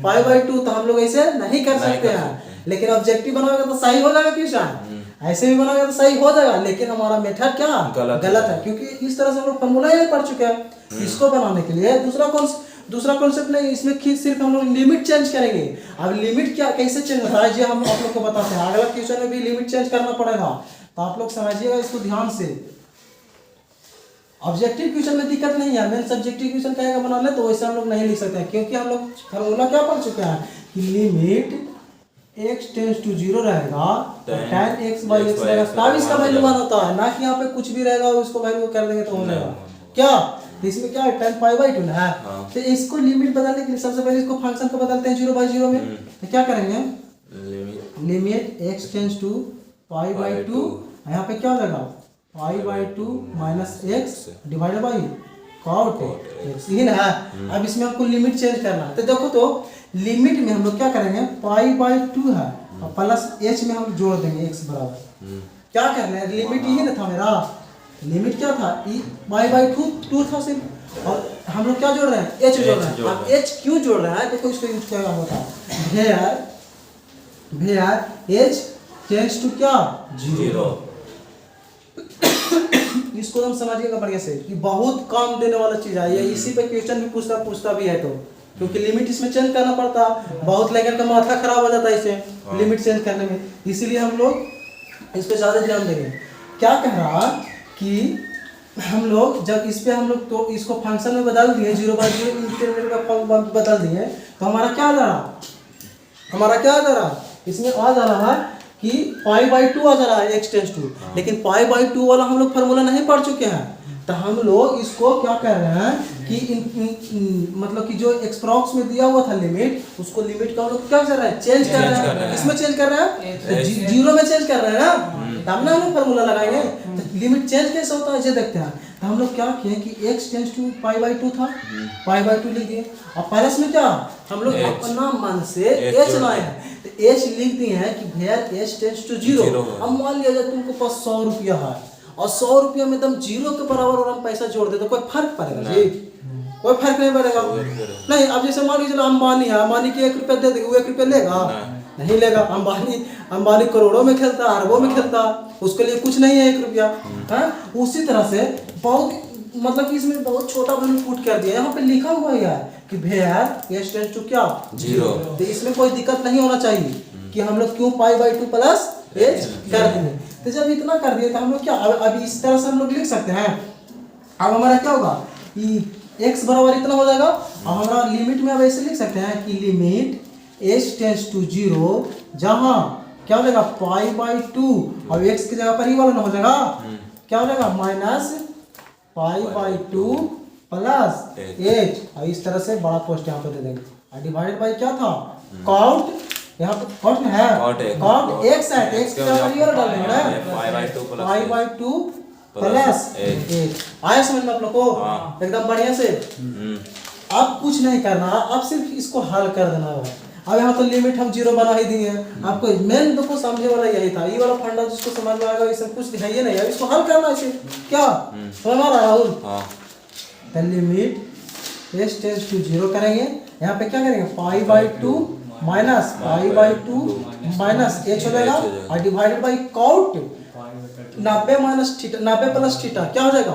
पाई बाई 2, तो हम लोग ऐसे नहीं कर सकते हैं। लेकिन ऑब्जेक्टिव बनाओगे तो सही हो जाएगा क्वेश्चन, ऐसे भी बनाओगे तो सही हो जाएगा, लेकिन हमारा मेथड क्या गलत है, क्योंकि इस तरह से हम लोग फॉर्मूला ही पढ़ चुके हैं। इसको बनाने के लिए दूसरा कॉन्सेप्ट नहीं, इसमें सिर्फ हम लोग लिमिट चेंज करेंगे। अब लिमिट क्या कैसे चेंज होता है, ये हम आप लोग को बताते हैं, अगला क्वेश्चन में भी लिमिट चेंज करना पड़ेगा, तो आप लोग समझिएगा इसको ध्यान से। ऑब्जेक्टिव क्वेश्चन में दिक्कत नहीं है, मेन सब्जेक्टिव क्वेश्चन कहेगा बना ले तो वैसे हम लोग नहीं लिख सकते हैं, क्योंकि हम लोग फार्मूला क्या पढ़ चुके हैं कि लिमिट x टेंस टू 0 रहेगा, tan x बाई x रहेगा, तब इसका वैल्यू 1 होता है, ना कि यहाँ पे कुछ भी रहेगा उसको वैल्यू कर देंगे तो हो जाएगा क्या। तो इसमें क्या है tan पाई बाई 2 है, तो इसको लिमिट बदलने के लिए सबसे पहले इसको फंक्शन को बदलते हैं 0/0 में, तो क्या करेंगे limit x tends to pi by 2, यहाँ पे क्या हो जाएगा pi by 2 minus x divided by cot x, ये ना है। अब इसमें हमको लिमिट चेंज करना है, तो देखो तो लिमिट में हम लोग क्या करेंगे पाई बाई 2 है, और प्लस h में हम जोड़ देंगे x बराबर, क्या करना है लिमिट यही ना था मेरा, लिमिट क्या था पाई बाई 2 था सिर्फ, और हम लोग क्या जोड़ रहे हैं h जोड़ रहे हैं। अब h क्यों जोड़ रहे हैं, देखो इसको यूज क्या होता है, वेयर h टेंस टू क्या 0, इसको हम समझिएगा बढ़िया से कि बहुत काम देने वाला चीज है ये, इसी पे क्वेश्चन भी पूछता भी है, तो क्योंकि लिमिट इसमें चेंज करना पड़ता है, बहुत लेकर का माथा खराब हो जाता है इसे लिमिट चेंज करने में, इसीलिए हम लोग इस पे ज्यादा ध्यान देंगे। क्या कह रहा कि हम लोग जब इस पे हम लोग तो इसको फंक्शन में बदल दिए 0/0 इंटीग्रेट का फॉर्म बदल दिए, तो हमारा क्या आ जा रहा इसमें आ जा रहा है कि पाई बाई 2 आ जा रहा है x टेंस टू, लेकिन पाई बाई 2 वाला हम लोग फार्मूला नहीं पढ़ चुके हैं, तो हम लोग इसको क्या कर रहे हैं कि मतलब कि जो एक्सप्रॉक्स में दिया हुआ था लिमिट, उसको लिमिट का हम लोग क्या कर रहे हैं चेंज कर रहे हैं, इसमें चेंज कर रहे हैं 0 में चेंज कर रहे हैं ना, तब ना हम लोग फार्मूला लगाएंगे। तो लिमिट चेंज कैसे होता है ये देखते हैं। तो हम लोग क्या किए कि x tends to pi by 2 था, पाई बाई 2 लिख दिए, और प्लस में क्या हम लोग अपना मन से h लाए हैं, तो h लिख दिए हैं कि वेयर h टेंस टू 0। अब मान लिया जाए तुमको पास 100 रुपया है, और 100 रुपया में एकदम 0 के बराबर और हम पैसा जोड़ दे तो कोई फर्क पड़ेगा जी, कोई फर्क नहीं पड़ेगा नहीं। अब जैसे मान लीजिए अंबानी है, अंबानी के 1 रुपया दे देंगे, वो 1 रुपया लेगा नहीं लेगा। अंबानी करोड़ों में खेलता, अरबों में खेलता, उसके लिए कुछ नहीं है 1 रुपया है। उसी तरह से बहुत मतलब कि इसमें बहुत छोटा वैल्यू पुट कर दिया, यहाँ पे लिखा हुआ है कि वेयर h टेंस टू क्या 0, तो इसमें कोई दिक्कत नहीं होना चाहिए कि हम लोग क्यों पाई बाई 2 प्लस h कर देंगे। तो जब इतना कर दिए तो हम लोग क्या अभी इस तरह से हम लोग लिख सकते हैं। अब हमारा क्या होगा कि x बराबर इतना हो जाएगा, और हमारा लिमिट में अब ऐसे लिख सकते हैं कि लिमिट h टेंस टू 0, जहाँ क्या हो जाएगा पाई बाई 2, और x की जगह पर ही वाला ना हो जाएगा, क्या हो जाएगा minus pi by 2 plus H। H, और इस तरह से बड़ा पोस्ट यहाँ पे दे देंगे, और डिवाइडेड बाई क्या था, काउंट, यहाँ पे काउंट में है, काउंट एक्स है, एक्स के बराबर ये वाला डाल देंगे ना, 5/2 प्लस एच। आया समझ में आप लोग को, एकदम बढ़िया से। अब कुछ नहीं करना, अब सिर्फ इसको हल कर देना है। अब यहाँ तो लिमिट हम जीरो बना ही दिए हैं, आपको मेन देखो समझे वाला यही था, ये वाला फंडा जिसको समझ में आएगा, इसमें कुछ है ही नहीं है, इसको हल करना है क्या, समझ में आ रहा है राहुल? तो limit s tends to zero करेंगे, यहाँ पे क्या करेंगे, 5/2 माइनस 5/2 माइनस एच हो जाएगा, और divided by cout 90 minus theta, 90 plus theta क्या हो जाएगा,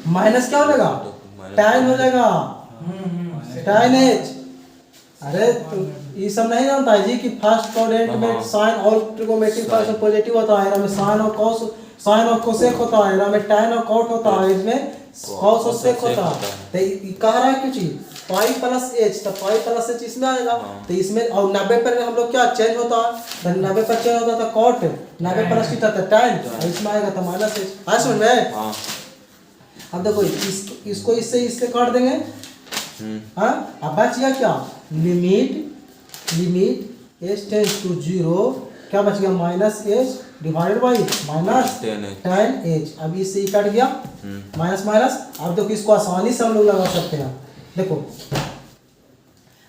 माइनस क्या हो जाएगा, tan हो जाएगा, tan एच। अरे तो ये सब नहीं जानता है जी कि फर्स्ट क्वाड्रेंट में साइन और ट्रिगोनोमेट्रिक फंक्शन पॉजिटिव होता है, में साइन और कॉस, साइन और कोसेक होता है, में tan और कॉट होता है, इसमें कॉस और सेक होता है। तो ये कह रहा है क्या चीज, पाई प्लस एच, तो पाई प्लस एच इसमें आएगा, तो इसमें और 90 पर हम लोग क्या चेंज होता है, तो 90 पर चेंज होता था कॉट, 90 प्लस थीटा था tan, और इसमें आएगा तो माइनस एच। आ समझ में? अब देखो इसको इससे इससे काट देंगे, हाँ, अब बच गया क्या, limit h tends to zero, क्या बच गया, minus h divided by minus tan h. अब इससे ही कट गया, माइनस माइनस। अब देखो इसको आसानी से हम लोग लगा सकते हैं, देखो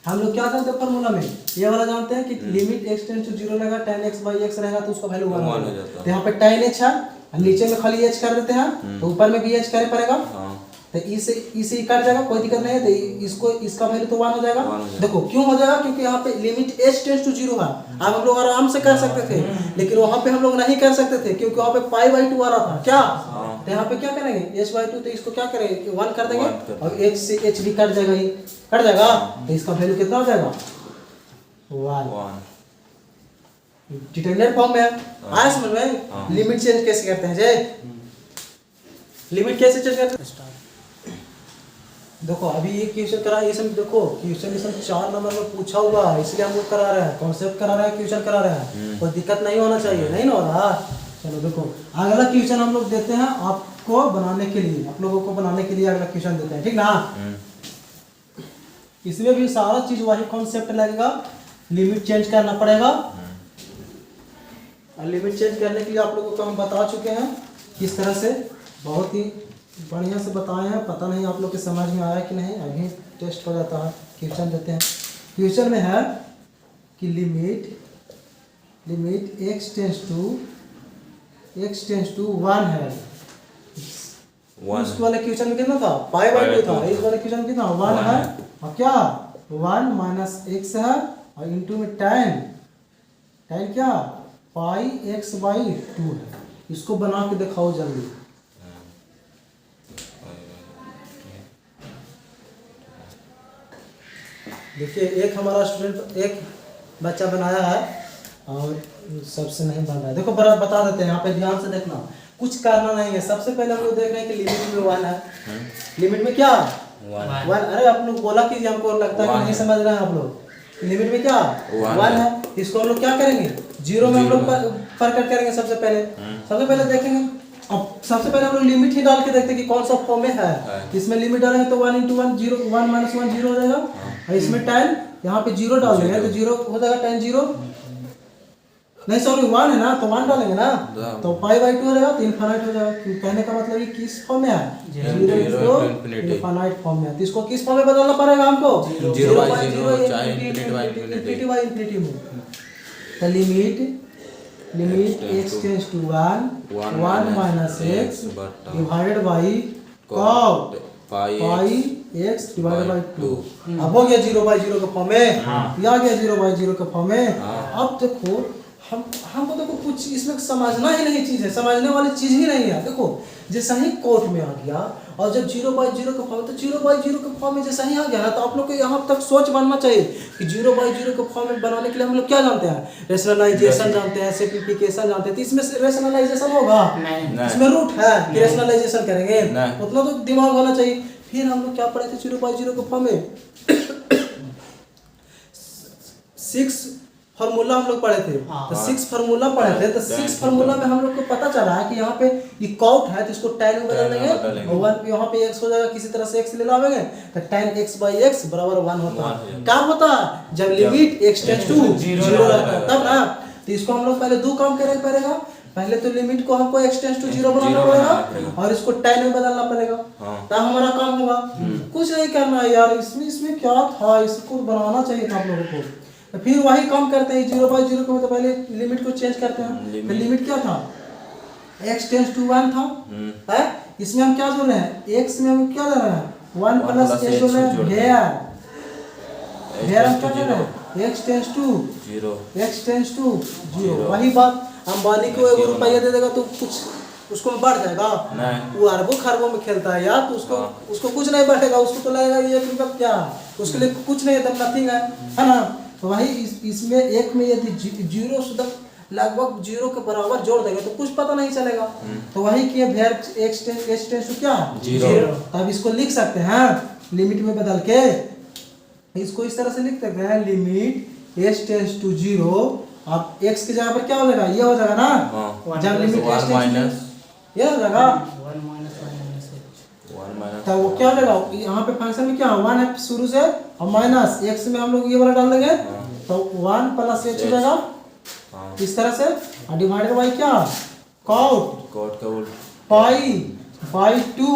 हम लोग क्या करते हैं फॉर्मूला में, ये वाला जानते हैं कि limit x tends to zero लगा, tan x बाई x रहेगा तो उसका वैल्यू 1 हो जाता है। तो यहाँ पे tan h है, नीचे में खाली h कर देते हैं, तो ऊपर में भी h करे पड़ेगा, तो इसे कट जाएगा, कोई दिक्कत नहीं है, तो इसको इसका वैल्यू तो 1 हो जाएगा। देखो क्यों हो जाएगा, क्योंकि यहाँ पे limit h tends to zero है। अब हम लोग आराम से कर सकते थे, लेकिन वहाँ पे हम लोग नहीं कर सकते थे, क्योंकि वहाँ पे π/2 आ रहा था क्या, तो यहाँ पे क्या करेंगे, h/2, तो इसको क्या करेंगे 1 कर देंगे, और h से h भी कट जाएगा, ही कट जाएगा, तो इसका वैल्यू कितना हो जाएगा, 1 डिटरमिनेंट फॉर्म में है। आया समझ में? लिमिट चेंज कैसे करते हैं जी, लिमिट कैसे चेंज करते हैं, देखो अभी ये क्वेश्चन करा, ये सब देखो क्वेश्चन इसमें 4 नंबर में पूछा हुआ है, इसलिए हम लोग करा रहे हैं, कॉन्सेप्ट करा रहे हैं, क्वेश्चन करा रहे हैं, कोई दिक्कत नहीं होना चाहिए, नहीं ना हो रहा। चलो देखो अगला क्वेश्चन हम लोग देते हैं आपको बनाने के लिए, आप लोगों को बनाने के लिए अगला क्वेश्चन देते हैं, ठीक ना। इसमें भी सारा चीज वही कॉन्सेप्ट लगेगा, लिमिट चेंज करना पड़ेगा, और लिमिट चेंज करने के लिए आप लोगों को हम बता चुके हैं किस तरह से, बहुत ही बढ़िया से बताए हैं। पता नहीं आप लोग के समझ में आया कि नहीं, अभी टेस्ट हो जाता है। क्वेश्चन देते हैं, क्वेश्चन में है कि लिमिट x टेंड्स टू 1 है, उस वाले क्वेश्चन में कितना था, π/2 था, इस वाले क्वेश्चन में कितना 1 है, और क्या 1 माइनस x है, और इंटू में tan क्या πx/2 है। इसको बना के दिखाओ जल्दी। देखिए एक हमारा स्टूडेंट, एक बच्चा बनाया है और सबसे नहीं बन रहा है। देखो बता देते हैं, यहाँ पे ध्यान से देखना, कुछ करना नहीं है। सबसे पहले हम लोग देख रहे हैं कि लिमिट में 1 है, लिमिट में क्या 1। अरे आप लोग बोला कि हमको लगता है कि नहीं समझ रहे हैं आप लोग, लिमिट में क्या 1 है। इसको हम लोग क्या करेंगे, जीरो में हम लोग प्रकट करेंगे। सबसे पहले देखेंगे, अब सबसे पहले हम लोग लिमिट ही डाल के देखते हैं कि कौन सा फॉर्म में है। इसमें लिमिट डालेंगे तो 1 × 1 0, 1 - 1 0 हो जाएगा, और इसमें tan यहाँ पे 0 डाल देंगे तो 0 हो जाएगा, tan 0 नहीं सॉरी 1 है ना, तो 1 डालेंगे ना, तो π/2 हो जाएगा, तो इनफाइनाइट हो जाएगा। कहने का मतलब ये किस फॉर्म में है, 0 इनफाइनाइट फॉर्म में है। तो इसको किस फॉर्म में बदलना पड़ेगा हमको, 0/0 ∞ में। तो limit x tends to 1 minus x divided by cot πx divided by 2। अब हो गया 0/0 के फॉर्म में, ये आ गया 0/0 के फॉर्म में। अब देखो हमको देखो कुछ इसमें समझना ही नहीं चीज है, समझने वाली चीज ही नहीं है। देखो जैसा ही कोट में आ गया, और जब 0/0 का फॉर्म, तो 0/0 के फॉर्म में जैसा ही आ गया ना, तो आप लोग को यहाँ तक सोच बनना चाहिए कि 0/0 के फॉर्म में बनाने के लिए हम लोग क्या जानते हैं, रेशनलाइजेशन जानते हैं, सिंप्लीफिकेशन जानते हैं। तो इसमें रेशनलाइजेशन होगा, इसमें रूट है कि रेशनलाइजेशन करेंगे, उतना तो दिमाग होना चाहिए। फिर हम लोग क्या पढ़े थे 0/0 के फॉर्म में 6 फार्मूला हम लोग पढ़े थे, तो 6 फार्मूला पढ़े थे, तो 6 फार्मूला में हम लोग को पता चला है कि यहाँ पे ये कॉट है तो इसको tan में बदल देंगे और 1 यहाँ पे x हो जाएगा, किसी तरह से x ले लावेंगे तो tan x by x बराबर 1 होता है। क्या होता है जब लिमिट x टेंड्स टू 0 रहता है तब ना। तो इसको हम लोग पहले दो काम करेंगे पड़ेगा, पहले तो लिमिट को हमको x टेंड्स टू 0 बनाना पड़ेगा और इसको tan में बदलना पड़ेगा, तब हमारा काम होगा। कुछ नहीं करना है यार, इसमें क्या था, इसको बनाना चाहिए था आप लोगों को। तो फिर वही काम करते हैं 0 by 0 को, तो पहले लिमिट को चेंज करते हैं। तो लिमिट क्या था x टेंड्स टू 1 था, है इसमें हम क्या जोड़ रहे हैं, x में हम क्या दे रहे हैं 1 प्लस h जोड़ रहे हैं, हेयर हम क्या कर रहे हैं x टेंड्स टू 0। वही बात अंबानी को 1 रुपया दे देगा तो कुछ उसको में बढ़ जाएगा, वो अरबों खरबों में खेलता है यार, तो उसको कुछ नहीं बढ़ेगा, उसको तो लगेगा ये रुपया क्या, उसके लिए कुछ नहीं है, नथिंग है ना। तो वही इसमें एक में यदि 0 शुद्ध लगभग 0 के बराबर जोड़ देंगे तो कुछ पता नहीं चलेगा। तो वही किए वेयर x टेंड्स टू क्या 0, तब इसको लिख सकते हैं लिमिट में बदल के, इसको इस तरह से लिख सकते हैं लिमिट x टेंड्स टू 0, अब x की जगह पर क्या हो जाएगा, ये हो जाएगा ना, जब लिमिट x टेंड्स ये हो जाएगा 1 तो वो क्या हो जाएगा, यहाँ पे फंक्शन में क्या 1 है शुरू से और माइनस x में हम लोग ये वाला डाल देंगे तो 1 प्लस h हो जाएगा इस तरह से, और डिवाइडेड बाई क्या कॉट का उल्टा पाई बाई 2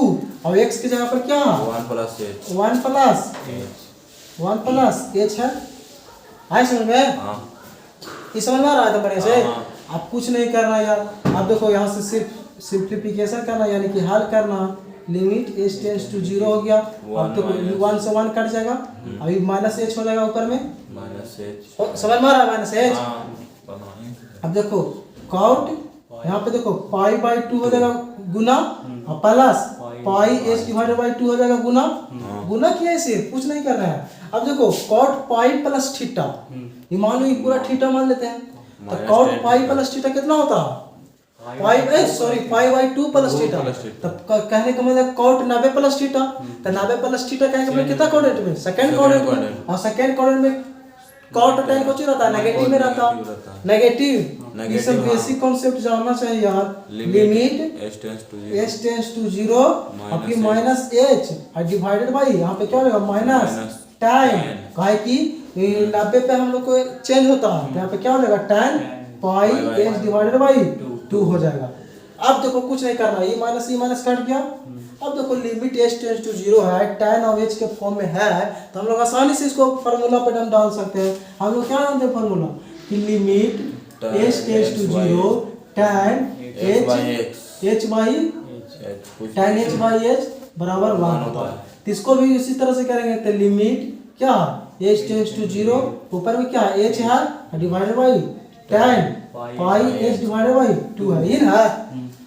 और x की जगह पर क्या 1 प्लस h 1 प्लस h है। आए समझ में, ये समझ में आ रहा है तो बढ़िया से। अब कुछ नहीं करना यार, अब देखो यहाँ से सिर्फ सिंप्लीफिकेशन करना यानी कि हल करना, लिमिट h टेंड्स टू 0 हो गया, अब तो 1 से 1 कट जाएगा, अभी माइनस h हो जाएगा ऊपर में माइनस h, समझ में आ रहा है माइनस h। अब देखो कॉट यहाँ पे देखो पाई बाई 2 हो जाएगा गुना और plus pi h divided by 2 हो जाएगा गुना किया इसे, कुछ नहीं कर रहे हैं। अब देखो कॉट पाई प्लस थीटा, ये मान लो ये पूरा थीटा मान लेते हैं, तो कॉट पाई प्लस थीटा कितना होता है पाई बाई 2 प्लस थीटा, तब कहने का मतलब कॉट 90 प्लस थीटा, तो 90 प्लस थीटा कहने का मतलब कितना क्वाड्रेंट में सेकंड क्वाड्रेंट में, और सेकंड क्वाड्रेंट में कॉट tan कुछ रहता है नेगेटिव में रहता है, नेगेटिव। ये सब बेसिक कॉन्सेप्ट जानना चाहिए यार। लिमिट h टेंड्स टू 0 और फिर माइनस h और डिवाइडेड बाई यहाँ पे क्या होगा माइनस tan, काहे कि 90 पे हम लोग को चेंज होता है, यहाँ पे क्या हो जाएगा tan pi h divided by 2 हो जाएगा। अब देखो कुछ नहीं करना, ये माइनस कट गया। अब देखो लिमिट h टेंड्स टू 0 है, tan और h के फॉर्म में है, तो हम लोग आसानी से इसको फार्मूला पे हम डाल सकते हैं। हम लोग क्या डालते हैं फार्मूला कि limit h tends to 0 tan h by tan h by h बराबर 1 होता है। तो इसको भी इसी तरह से करेंगे, तो लिमिट क्या h टेंड्स टू 0 ऊपर में क्या h है divided by tan pi h divided by 2 है, ये ना।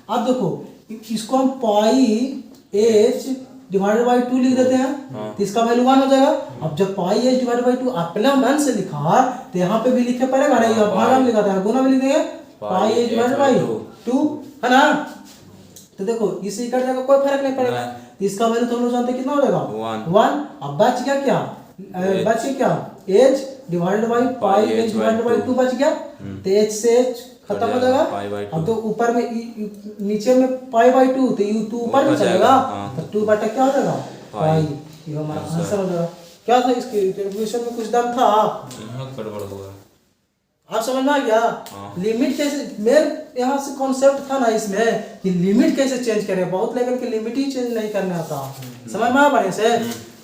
अब देखो इसको हम पाई h डिवाइडेड बाई 2 लिख देते हैं, तो इसका वैल्यू 1 हो जाएगा। अब जब पाई h डिवाइडेड बाई 2 अपने मन से लिखा तो यहाँ पे भी लिखे पड़ेगा नहीं, भागा में लिखा था गुना में लिख देंगे पाई h डिवाइडेड बाई 2 है ना। तो देखो इसे कट जाएगा कोई फर्क नहीं पड़ेगा, तो इसका वैल्यू तो हम लोग जानते हैं कितना हो जाएगा 1। अब बच गया क्या h divided by pi h divided by 2 बच गया, तो h से h खत्म हो जाएगा। अब तो ऊपर में नीचे में पाई बाई 2 तो ये 2 ऊपर में चलेगा, तो 2 बटा क्या हो जाएगा पाई, ये हमारा आंसर हो जाएगा। क्या था इसके कैलकुलेशन में कुछ दम था, यहाँ गड़बड़ हुआ, आप समझ में आ गया। लिमिट कैसे, मेरे यहाँ से कॉन्सेप्ट था ना इसमें कि लिमिट कैसे चेंज करें, बहुत लेवल की लिमिट ही चेंज नहीं करने आता, समझ में आ बढ़िया से।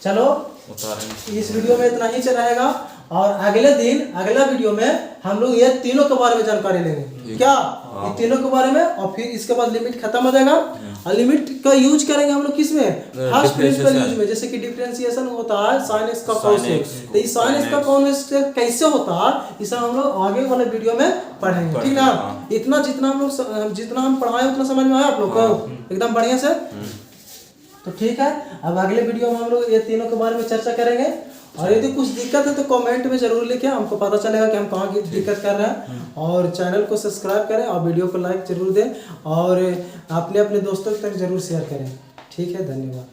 चलो इस वीडियो में इतना ही रहेगा, और अगले दिन अगला वीडियो में हम लोग ये तीनों के बारे में जानकारी लेंगे, क्या ये तीनों के बारे में, और फिर इसके बाद लिमिट खत्म हो जाएगा। और लिमिट का यूज करेंगे हम लोग किस में, फर्स्ट प्रिंसिपल यूज में, जैसे कि डिफरेंशिएशन होता है साइन एक्स का कॉस एक्स, तो इस साइन एक्स का कॉस कैसे होता है इसे हम लोग आगे वाले वीडियो में पढ़ेंगे, ठीक ना। इतना जितना हम पढ़ाए उतना समझ में आया आप लोग को एकदम बढ़िया से, तो ठीक है। अब अगले वीडियो में हम लोग ये तीनों के बारे में चर्चा करेंगे, और यदि कुछ दिक्कत है तो कमेंट में जरूर लिखें, हमको पता चलेगा कि हम कहाँ की दिक्कत कर रहे हैं। और चैनल को सब्सक्राइब करें और वीडियो को लाइक जरूर दें, और अपने दोस्तों तक जरूर शेयर करें। ठीक है, धन्यवाद।